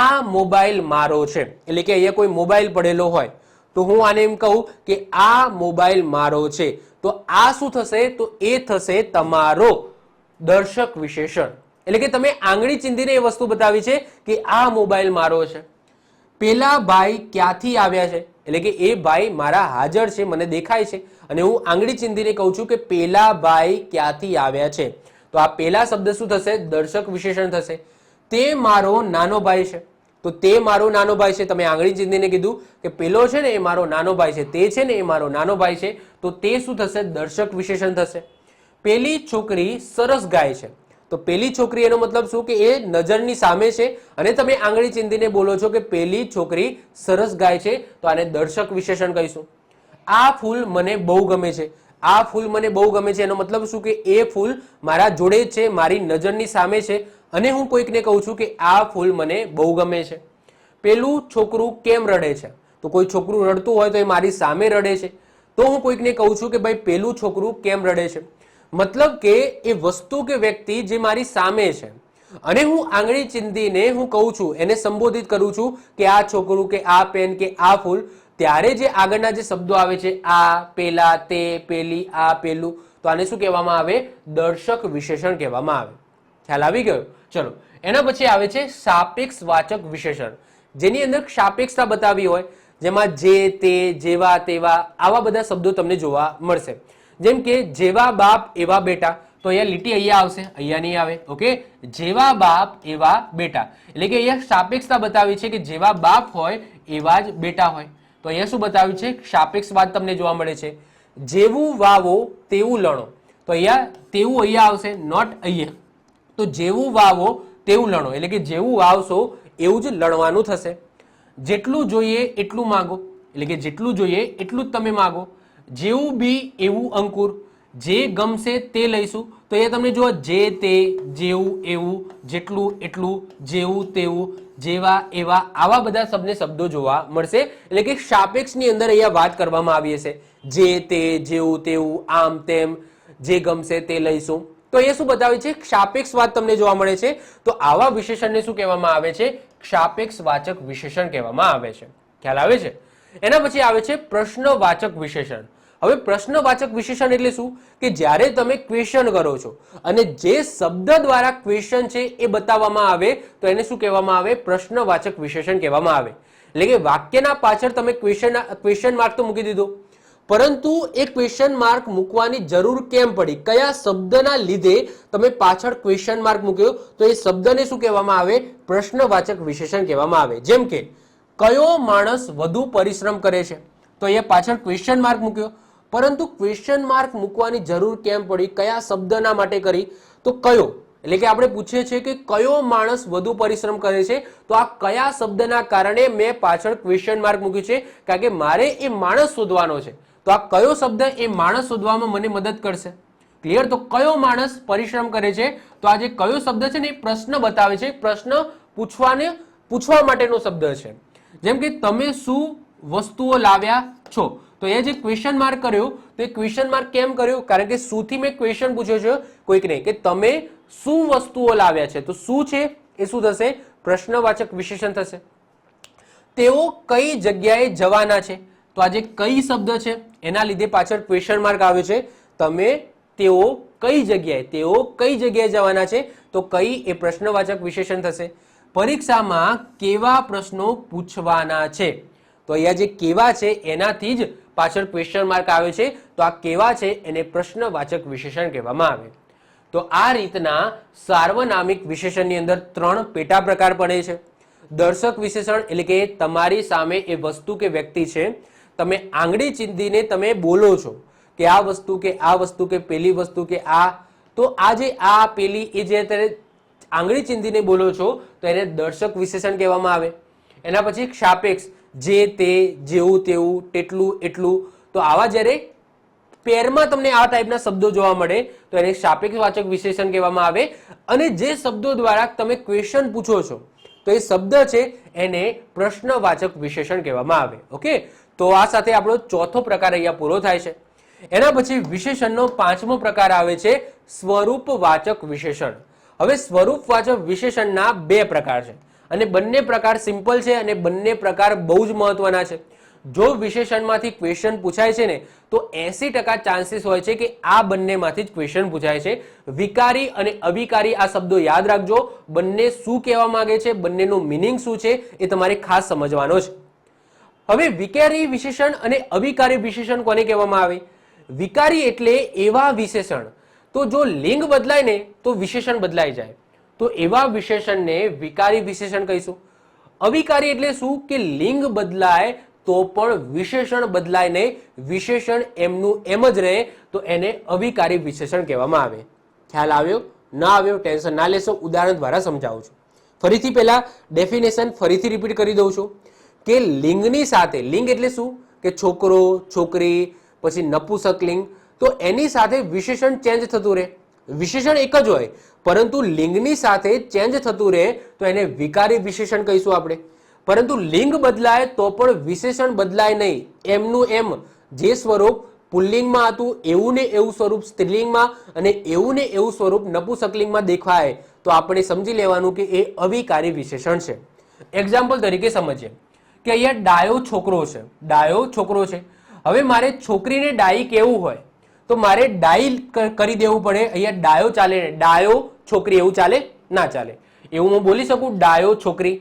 આ મોબાઈલ મારો છે, એટલે કે અહીંયા કોઈ મોબાઈલ પડેલો હોય તો હું આને એમ કહું કે આ મોબાઈલ મારો છે, તો આ શું થશે? તો એ થશે તમારો દર્શક વિશેષણ. એટલે કે તમે આંગળી ચીંધીને એ વસ્તુ બતાવી છે કે આ મોબાઈલ મારો છે. પેલા ભાઈ ક્યાંથી આવ્યા છે? એટલે કે એ ભાઈ મારા હાજર છે, મને દેખાય છે અને હું આંગળી ચીંધીને કહું છું કે પેલા ભાઈ ક્યાંથી આવ્યા છે, તો આ પેલા શબ્દ શું થશે? દર્શક વિશેષણ થશે. તે મારો નાનો ભાઈ છે, તો તે મારો નાનો ભાઈ છે. તમે આંગળી ચીંધીને કીધું કે પેલો છે ને એ મારો નાનો ભાઈ છે, તે છે ને એ મારો નાનો ભાઈ છે, તો તે શું થશે? દર્શક વિશેષણ થશે. પેલી છોકરી સરસ ગાય છે, તો પેલી છોકરી એનો મતલબ શું? કે એ નજરની સામે છે અને તમે આંગળી ચીંધીને બોલો છો કે પેલી છોકરી સરસ ગાય છે, તો આને દર્શક વિશેષણ કહીશું. આ ફૂલ મને બહુ ગમે છે, આ ફૂલ મને બહુ ગમે છે એનો મતલબ શું? કે એ ફૂલ મારા જોડે જ છે, મારી નજરની સામે છે અને હું કોઈકને કહું છું કે આ ફૂલ મને બહુ ગમે છે. પેલું છોકરું કેમ રડે છે? તો કોઈ છોકરું રડતું હોય તો એ મારી સામે રડે છે, તો હું કોઈકને કહું છું કે ભાઈ પેલું છોકરું કેમ રડે છે. મતલબ કે એ વસ્તુ કે વ્યક્તિ જે મારી સામે છે અને હું આંગળી ચીંધીને હું કહું છું, એને સંબોધિત કરું છું કે આ છોકરું કે આ પેન કે આ ફૂલ, ત્યારે જે આગળના જે શબ્દો આવે છે આ, પેલા, તે, પેલી, આ, પેલું, તો આને શું કહેવામાં આવે? દર્શક વિશેષણ કહેવામાં આવે. ખ્યાલ આવી ગયો? ચલો, એના પછી આવે છે સાપેક્ષ વાચક વિશેષણ, જેની અંદર સાપેક્ષતા બતાવી હોય, જેમાં જે, તે, જેવા, તેવા આવા બધા શબ્દો તમને જોવા મળશે. જેમ કે જેવા બાપ એવા બેટા, તો અહીંયા લીટી અહીંયા આવશે, અહીંયા નહીં આવે. ઓકે, જેવા બાપ એવા બેટા, એટલે કે અહીંયા સાપેક્ષતા બતાવી છે કે જેવા બાપ હોય એવા જ બેટા હોય. તો અહીંયા શું બતાવ્યું છે? સાપેક્ષ વાત તમને જોવા મળે છે. જેવું વાવો તેવું લણો, તો અહીંયા તેવું અહીંયા આવશે, નોટ અહીંયા. તો જેવું વાવો તેવું લણો, એટલે કે જેવું વાવશો એવું જ લણવાનું થશે. જેટલું જોઈએ એટલું માગો, એટલે કે જેટલું જોઈએ એટલું જ તમે માગો. જેવું બી એવું અંકુર, જે ગમશે તે લઈશું, તો અહીંયા તમને જુઓ જે, તે, જેવું, એવું, જેટલું, એટલું, જેવું, તેવું, જેવા, એવા આવા બધા શબ્દો જોવા મળશે. એટલે કે સાપેક્ષની અંદર અહીંયા વાત કરવામાં આવી હશે, જે, તે, જેવું, તેવું, આમ, તેમ, જે ગમશે તે લઈશું. તો એ શું બતાવે છે? સાપેક્ષ વાત તમને જોવા મળે છે. તો આવા વિશેષણને શું કહેવામાં આવે છે? સાપેક્ષ વાચક વિશેષણ કહેવામાં આવે છે. ખ્યાલ આવે છે? એના પછી આવે છે પ્રશ્નવાચક વિશેષણ. હવે પ્રશ્નવાચક વિશેષણ એટલે શું? કે જ્યારે તમે ક્વેશ્ચન કરો છો અને જે શબ્દ દ્વારા ક્વેશ્ચન છે એ બતાવવામાં આવે તો એને શું કહેવામાં આવે? પ્રશ્નવાચક વિશેષણ કહેવામાં આવે. એટલે કે વાક્યના પાછળ તમે ક્વેશ્ચન માર્ક તો મૂકી દીધો, પરંતુ એ ક્વેશ્ચન માર્ક મૂકવાની જરૂર કેમ પડી? કયા શબ્દના લીધે તમે પાછળ ક્વેશ્ચન માર્ક મૂક્યો? તો એ શબ્દને શું કહેવામાં આવે? પ્રશ્નવાચક વિશેષણ કહેવામાં આવે. જેમ કે કયો માણસ વધુ પરિશ્રમ કરે છે, તો અહીંયા પાછળ ક્વેશ્ચન માર્ક મૂક્યો, પરંતુ ક્વેશ્ચન માર્ક મૂકવાની જરૂર કેમ પડી? કયા શબ્દના માટે કરી? તો કયો, એટલે કે આપણે પૂછીએ છીએ કે કયો માણસ વધુ પરિશ્રમ કરે છે, તો આ કયા શબ્દના કારણે મેં પાછળ ક્વેશ્ચન માર્ક મૂક્યું છે? કારણ કે મારે એ માણસ શોધવાનો છે, તો આ કયો શબ્દ એ માણસ શોધવામાં મને મદદ કરશે. ક્લિયર? તો કયો માણસ પરિશ્રમ કરે છે, તો આ જે કયો શબ્દ છે ને એ પ્રશ્ન બતાવે છે, પ્રશ્ન પૂછવા માટેનો શબ્દ છે. જેમ કે તમે શું વસ્તુઓ લાવ્યા છો, તો એ જે ક્વેશ્ચન માર્ક કર્યો, તો એ ક્વેશ્ચન માર્ક કેમ કર્યો? કારણ કે શું થી મેં ક્વેશ્ચન પૂછ્યો છે કોઈકને કે તમે શું વસ્તુઓ લાવ્યા છે, તો શું છે એ શું થશે? પ્રશ્નવાચક વિશેષણ થશે. તેઓ કઈ જગ્યાએ જવાના છે, તો આ જે કઈ શબ્દ છે એના લીધે પાછળ ક્વેશ્ચન માર્ક આવે છે. તમે તેઓ કઈ જગ્યાએ જવાના છે? તો કઈ એ પ્રશ્નવાચક વિશેષણ થશે. પરીક્ષામાં કેવા પ્રશ્નો પૂછવાના છે? તો અહીંયા જે કેવા છે એનાથી જ પાછળ ક્વેશ્ચન માર્ક આવે છે. તો આ કેવા છે એને પ્રશ્નવાચક વિશેષણ કહેવામાં આવે. તો આ રીતના સાર્વનામિક વિશેષણની અંદર 3 પેટા પ્રકાર પડે છે. દર્શક વિશેષણ એટલે કે તમારી સામે એ વસ્તુ કે વ્યક્તિ છે, તમે આંગળી ચીંધીને તમે બોલો છો કે આ વસ્તુ કે આ વસ્તુ કે પેલી વસ્તુ કે આ, તો આ જે આ પેલી એ જે અત્યારે આંગળી ચીંધીને બોલો છો તો એને દર્શક વિશેષણ કહેવામાં આવે. એના પછી સાપેક્ષ, જે તે, જેવું તેવું, તેટલું એટલું, તો આવા જ્યારે પેરમાં તમને આ ટાઈપના શબ્દો જોવા મળે તો એને સાપેક્ષવાચક વિશેષણ કહેવામાં આવે. અને જે શબ્દો દ્વારા તમે ક્વેશ્ચન પૂછો છો તો એ શબ્દ છે એને પ્રશ્નવાચક વિશેષણ કહેવામાં આવે. ઓકે, તો આ સાથે આપણો ચોથો પ્રકાર અહીંયા પૂરો થાય છે. એના પછી વિશેષણનો 5મો પ્રકાર આવે છે સ્વરૂપવાચક વિશેષણ. હવે સ્વરૂપવાચક વિશેષણના 2 પ્રકાર છે અને બંને પ્રકાર સિમ્પલ છે અને બંને પ્રકાર બહુ જ મહત્વના છે. જો વિશેષણમાંથી ક્વેશ્ચન પૂછાય છે ને તો 80% ચાન્સીસ હોય છે કે આ બંનેમાંથી જ ક્વેશ્ચન પૂછાય છે. વિકારી અને અવિકારી આ શબ્દો યાદ રાખજો. બંને શું કહેવા માંગે છે, બંનેનું મિનિંગ શું છે એ તમારે ખાસ સમજવાનો છે. હવે વિકારી વિશેષણ અને અવિકારી વિશેષણ કોને કહેવામાં આવે? વિકારી એટલે એવા વિશેષણ, તો જો લિંગ બદલાય ને તો વિશેષણ બદલાઈ જાય, તો એવા વિશેષણને વિકારી વિશેષણ કહીશું. અવિકારી એટલે શું કે લિંગ બદલાય તો પણ વિશેષણ બદલાય નહીં, વિશેષણ એમનું એમ જ રહે, તો એને અવિકારી વિશેષણ કહેવામાં આવે. ખ્યાલ આવ્યો? ના આવ્યો ટેન્શન ના લેશો, ઉદાહરણ દ્વારા સમજાવું છું. ફરીથી પહેલા ડેફિનેશન ફરીથી રિપીટ કરી દઉં છું કે લિંગની સાથે, લિંગ એટલે શું કે છોકરો, છોકરી, પછી નપુંસકલિંગ, તો એની સાથે વિશેષણ ચેન્જ થતું રહે. વિશેષણ એક જ હોય પરંતુ લિંગની સાથે ચેન્જ થતું રહે તો એને વિકારી વિશેષણ કહીશું આપણે. પરંતુ લિંગ બદલાય તો પણ વિશેષણ બદલાય નહીં, એમનું એમ જે સ્વરૂપ પુલ્લિંગમાં હતું એવું ને એવું સ્વરૂપ સ્ત્રીલિંગમાં અને એવું ને એવું સ્વરૂપ નપુંસકલિંગમાં દેખાય તો આપણે સમજી લેવાનું કે એ અવિકારી વિશેષણ છે. એક્ઝામ્પલ તરીકે સમજીએ કે અહીંયા ડાયો છોકરો છે, ડાયો છોકરો છે. હવે મારે છોકરીને ડાઈ કેવું હોય તો મારે ડાઈ કરી દેવું પડે. અહીંયા ડાયો ચાલે, ડાયો છોકરી એવું ચાલે? ના ચાલે. એવું હું બોલી શકું ડાયો છોકરી?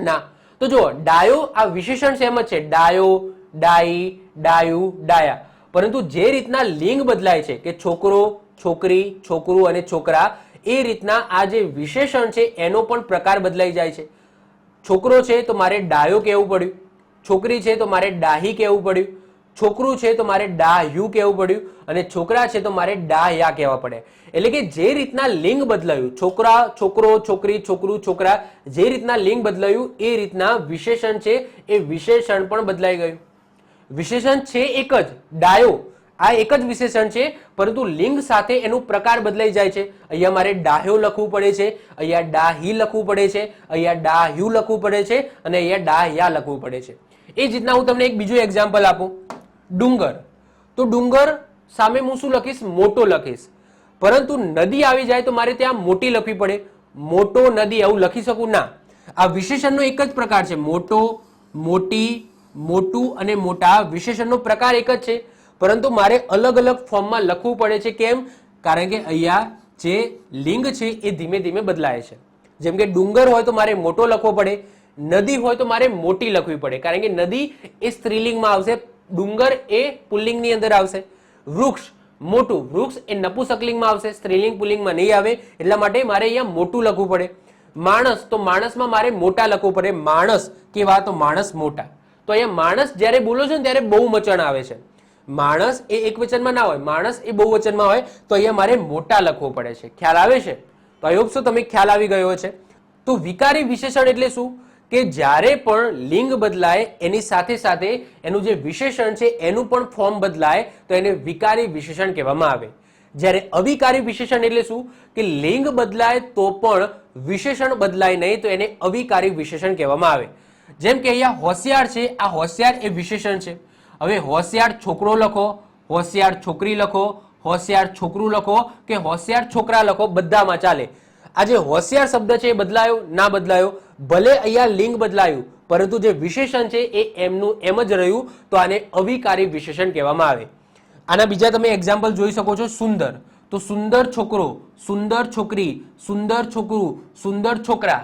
ના. તો જો ડાયો આ વિશેષણ સેમ જ છે, ડાયો, ડાઈ, ડાયું, ડાયા. પરંતુ જે રીતના લિંગ બદલાય છે કે છોકરો, છોકરી, છોકરું અને છોકરા, એ રીતના આ જે વિશેષણ છે એનો પણ પ્રકાર બદલાઈ જાય છે. છોકરો છે તો મારે ડાયો કહેવું પડ્યું, છોકરી છે તો મારે ડાહી કહેવું પડ્યું, છોકરું છે તો મારે ડાહ્યું કહેવું પડ્યું અને છોકરા છે તો મારે ડાહ્યા કહેવા પડે. એટલે કે જે રીતના લિંગ બદલાયું, છોકરા, છોકરો, છોકરી, છોકરું, છોકરા, જે રીતના લિંગ બદલાયું એ રીતના વિશેષણ છે એ વિશેષણ પણ બદલાઈ ગયું. વિશેષણ છે એક જ, ડાયો, આ એક જ વિશેષણ છે પરંતુ લિંગ સાથે એનું પ્રકાર બદલાઈ જાય છે. અહીંયા મારે ડાહ્યો લખવું પડે છે, અહીંયા ડાહી લખવું પડે છે, અહીંયા ડાહ્યું લખવું પડે છે અને અહીંયા ડાહ્યા લખવું પડે છે. એ જ રીતના હું તમને એક બીજું એક્ઝામ્પલ આપું. ડુંગર, તો ડુંગર સામે હું શું લખીશ? મોટો લખીશ. પરંતુ નદી આવી જાય તો મારે ત્યાં મોટી લખવી પડે, મોટો નદી એવું લખી શકું? ના. આ વિશેષણનો એક જ પ્રકાર છે, મોટો, મોટી, મોટું અને મોટા. વિશેષણનો પ્રકાર એક જ છે પરંતુ મારે અલગ અલગ ફોર્મમાં લખવું પડે છે. કેમ? કારણ કે અહીંયા જે લિંગ છે એ ધીમે ધીમે બદલાય છે. જેમ કે ડુંગર હોય તો મારે મોટો લખવો પડે, નદી હોય તો મારે મોટી લખવી પડે કારણ કે નદી એ સ્ત્રીલિંગમાં આવશે, ડુંગર એ પુલ્લિંગની અંદર આવશે. વૃક્ષ, મોટું, વૃક્ષ એ નપુંસકલિંગમાં આવશે, સ્ત્રીલિંગ પુલ્લિંગમાં નહીં આવે, એટલા માટે મારે અહીંયા મોટું લખવું પડે. માણસ, તો માણસમાં મારે મોટા લખવું પડે. માણસ કેવા? તો માણસ મોટા. તો અહીંયા માણસ જ્યારે બોલો છો ને ત્યારે બહુવચન આવે છે. માણસ એ એક વચનમાં ના હોય, માણસ એ બહુવચનમાં હોય તો અહીંયા મારે મોટા લખવું પડે છે. ખ્યાલ આવે છે? તો આઈ હોપ સો તમે ખ્યાલ આવી ગયો છે. તો વિકારી વિશેષણ એટલે શું કે જ્યારે પણ લિંગ બદલાય એની સાથે સાથે એનું જે વિશેષણ છે એનું પણ ફોર્મ બદલાય તો એને વિકારી વિશેષણ કહેવામાં આવે. જ્યારે અવિકારી વિશેષણ એટલે શું કે લિંગ બદલાય તો પણ વિશેષણ બદલાય નહીં તો એને અવિકારી વિશેષણ કહેવામાં આવે. જેમ કે અહીંયા હોશિયાર છે, આ હોશિયાર એ વિશેષણ છે. હવે હોશિયાર છોકરો લખો, હોશિયાર છોકરી લખો, હોશિયાર છોકરું લખો કે હોશિયાર છોકરા લખો, બધામાં ચાલે. આ જે હોશિયાર શબ્દ છે એ બદલાયો? ના બદલાયો. ભલે અહીંયા લિંગ બદલાયું પરંતુ જે વિશેષણ છે એ એમનું એમ જ રહ્યું, તો આને અવિકારી વિશેષણ કહેવામાં આવે. આના બીજા તમે એક્ઝામ્પલ જોઈ શકો છો. સુંદર, તો સુંદર છોકરો, સુંદર છોકરી, સુંદર છોકરું, સુંદર છોકરા.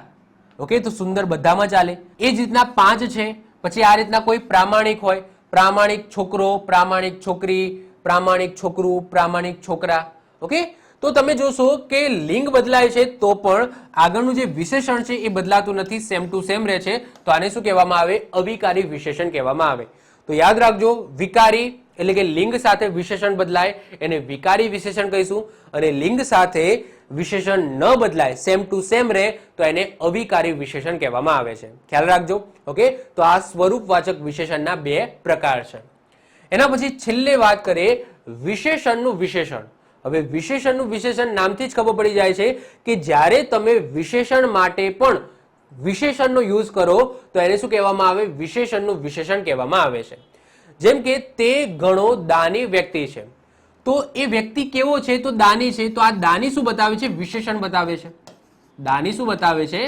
ઓકે, તો સુંદર બધામાં ચાલે. એ જ રીતના 5 છે. પછી આ રીતના કોઈ પ્રામાણિક હોય, પ્રામાણિક છોકરો, પ્રામાણિક છોકરી, પ્રામાણિક છોકરું, પ્રામાણિક છોકરા. ઓકે, તો તમે જોશો કે લિંગ બદલાય છે તો પણ આગળનું જે વિશેષણ છે એ બદલાતું નથી, સેમ ટુ સેમ રહે છે. તો આને શું કહેવામાં આવે? અવિકારી વિશેષણ કહેવામાં આવે. તો યાદ રાખજો, વિકારી એટલે કે લિંગ સાથે વિશેષણ બદલાય એને વિકારી વિશેષણ કહીશું, અને લિંગ સાથે વિશેષણ ન બદલાય, સેમ ટુ સેમ રહે, તો એને અવિકારી વિશેષણ કહેવામાં આવે છે. ખ્યાલ રાખજો. ઓકે, તો આ સ્વરૂપવાચક વિશેષણના 2 પ્રકાર છે. એના પછી છેલ્લે વાત કરીએ વિશેષણનું વિશેષણ. હવે વિશેષણનું વિશેષણ નામથી જ ખબર પડી જાય છે કે જ્યારે તમે વિશેષણ માટે પણ વિશેષણનો યુઝ કરો તો એને શું કહેવામાં આવે? વિશેષણનું વિશેષણ કહેવામાં આવે છે. જેમ કે તે ઘણો દાની વ્યક્તિ છે, તો એ વ્યક્તિ કેવો છે? તો દાની છે. તો આ દાની શું બતાવે છે? વિશેષણ બતાવે છે. દાની શું બતાવે છે?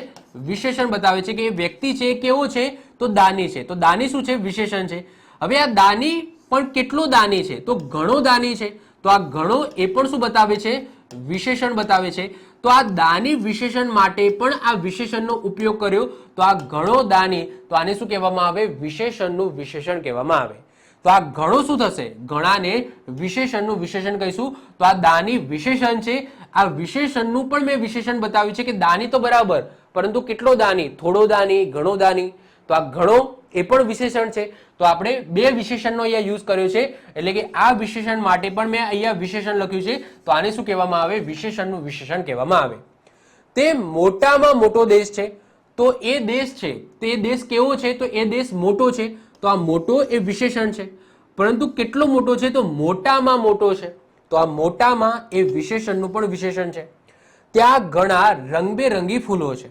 વિશેષણ બતાવે છે કે એ વ્યક્તિ છે કેવો છે? તો દાની છે. તો દાની શું છે? વિશેષણ છે. હવે આ દાની પણ કેટલો દાની છે? તો ઘણો દાની છે. તો આ ઘણો એ પણ શું બતાવે છે? વિશેષણ બતાવે છે. તો આ દાની વિશેષણ માટે પણ આ વિશેષણનો ઉપયોગ કર્યો. તો આ ઘણો દાની, તો આને શું કહેવામાં આવે? વિશેષણનું વિશેષણ કહેવામાં આવે. તો આ ઘણો શું થશે? ઘણાને વિશેષણનું વિશેષણ કહીશું. તો આ દાની વિશેષણ છે. આ વિશેષણનું પણ મેં વિશેષણ બતાવ્યું છે કે દાની તો બરાબર, પરંતુ કેટલો દાની? થોડો દાની, ઘણો દાની. તો આ ઘણો એ પણ વિશેષણ છે. તો આપણે 2 વિશેષણનો અહીંયા યુઝ કર્યો છે, એટલે કે આ વિશેષણ માટે પણ મેં અહીંયા વિશેષણ લખ્યું છે. તો આને શું કહેવામાં આવે? વિશેષણનું વિશેષણ કહેવામાં આવે. તે મોટામાં મોટો દેશ છે, તો એ દેશ છે, તો એ દેશ કેવો છે? તો એ દેશ મોટો છે. તો આ મોટો એ વિશેષણ છે, પરંતુ કેટલો મોટો છે? તો મોટામાં મોટો છે. તો આ મોટામાં એ વિશેષણનું પણ વિશેષણ છે. ત્યાં ઘણા રંગબેરંગી ફૂલો છે,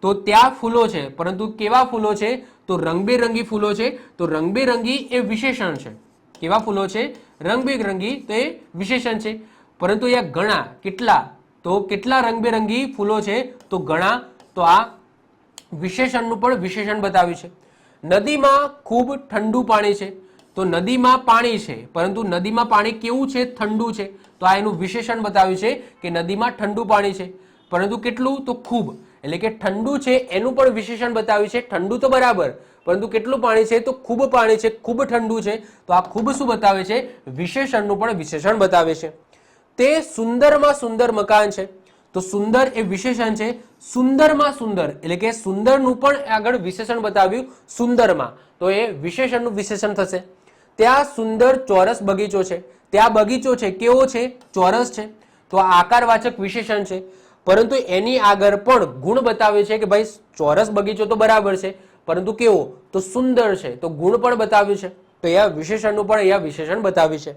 તો ત્યાં ફૂલો છે, પરંતુ કેવા ફૂલો છે? તો રંગબેરંગી ફૂલો છે. તો રંગબેરંગી એ વિશેષણ છે. કેવા ફૂલો છે? રંગબેરંગી, તો એ વિશેષણ છે. પરંતુ અહીંયા ઘણા, કેટલા? તો કેટલા રંગબેરંગી ફૂલો છે? તો ઘણા. તો આ વિશેષણનું પણ વિશેષણ બતાવ્યું છે. નદીમાં ખૂબ ઠંડુ પાણી છે, તો નદીમાં પાણી છે, પરંતુ નદીમાં પાણી કેવું છે? ઠંડુ છે. તો આ એનું વિશેષણ બતાવ્યું છે કે નદીમાં ઠંડુ પાણી છે, પરંતુ કેટલું? તો ખૂબ. એટલે કે ઠંડુ છે એનું પણ વિશેષણ બતાવ્યું છે. ઠંડુ તો બરાબર, પરંતુ કેટલું પાણી છે? તો ખૂબ પાણી છે, ખૂબ ઠંડુ છે. તો આ ખૂબ શું બતાવે છે? વિશેષણનું પણ વિશેષણ બતાવે છે. તે સુંદરમાં સુંદર મકાન છે, તો સુંદર એ વિશેષણ છે. સુંદરમાં સુંદર એટલે કે સુંદરનું પણ આગળ વિશેષણ બતાવ્યું સુંદરમાં, તો એ વિશેષણનું વિશેષણ થશે. ત્યાં સુંદર ચોરસ બગીચો છે. ત્યાં બગીચો છે કેવો છે? ચોરસ છે. તો આ આકારવાચક વિશેષણ છે, પરંતુ એની આગળ પણ ગુણ બતાવે છે કે ભાઈ ચોરસ બગીચો તો બરાબર છે, પરંતુ કેવો? તો સુંદર છે. તો ગુણ પણ બતાવ્યું છે. તો અહીંયા વિશેષણનું પણ અહીંયા વિશેષણ બતાવ્યું છે.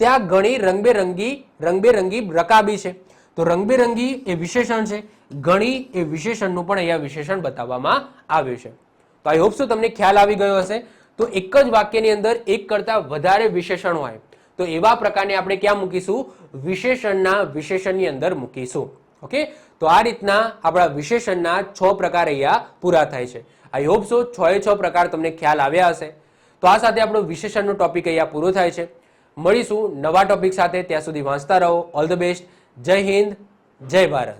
ત્યાં ઘણી રંગબેરંગી રકાબી છે, તો રંગબેરંગી એ વિશેષણ છે. ઘણી એ વિશેષણનું પણ અહીંયા વિશેષણ બતાવવામાં આવ્યું છે. તો આઈ હોપ સો તમને ખ્યાલ આવી ગયો હશે. તો એક જ વાક્યની અંદર એક કરતા વધારે વિશેષણ હોય તો એવા પ્રકારને આપણે ક્યાં મૂકીશું? વિશેષણના વિશેષણની અંદર મૂકીશું. ઓકે, તો આ રીતના આપણા વિશેષણના 6 પ્રકાર અહીંયા પૂરા થાય છે. આઈ હોપ સો 6 પ્રકાર તમને ખ્યાલ આવ્યા હશે. તો આ સાથે આપણો વિશેષણનો ટોપિક અહીંયા પૂરો થાય છે. મળીશું નવા ટોપિક સાથે. ત્યાં સુધી વાંચતા રહો. All the best. જય હિન્દ, જય ભારત.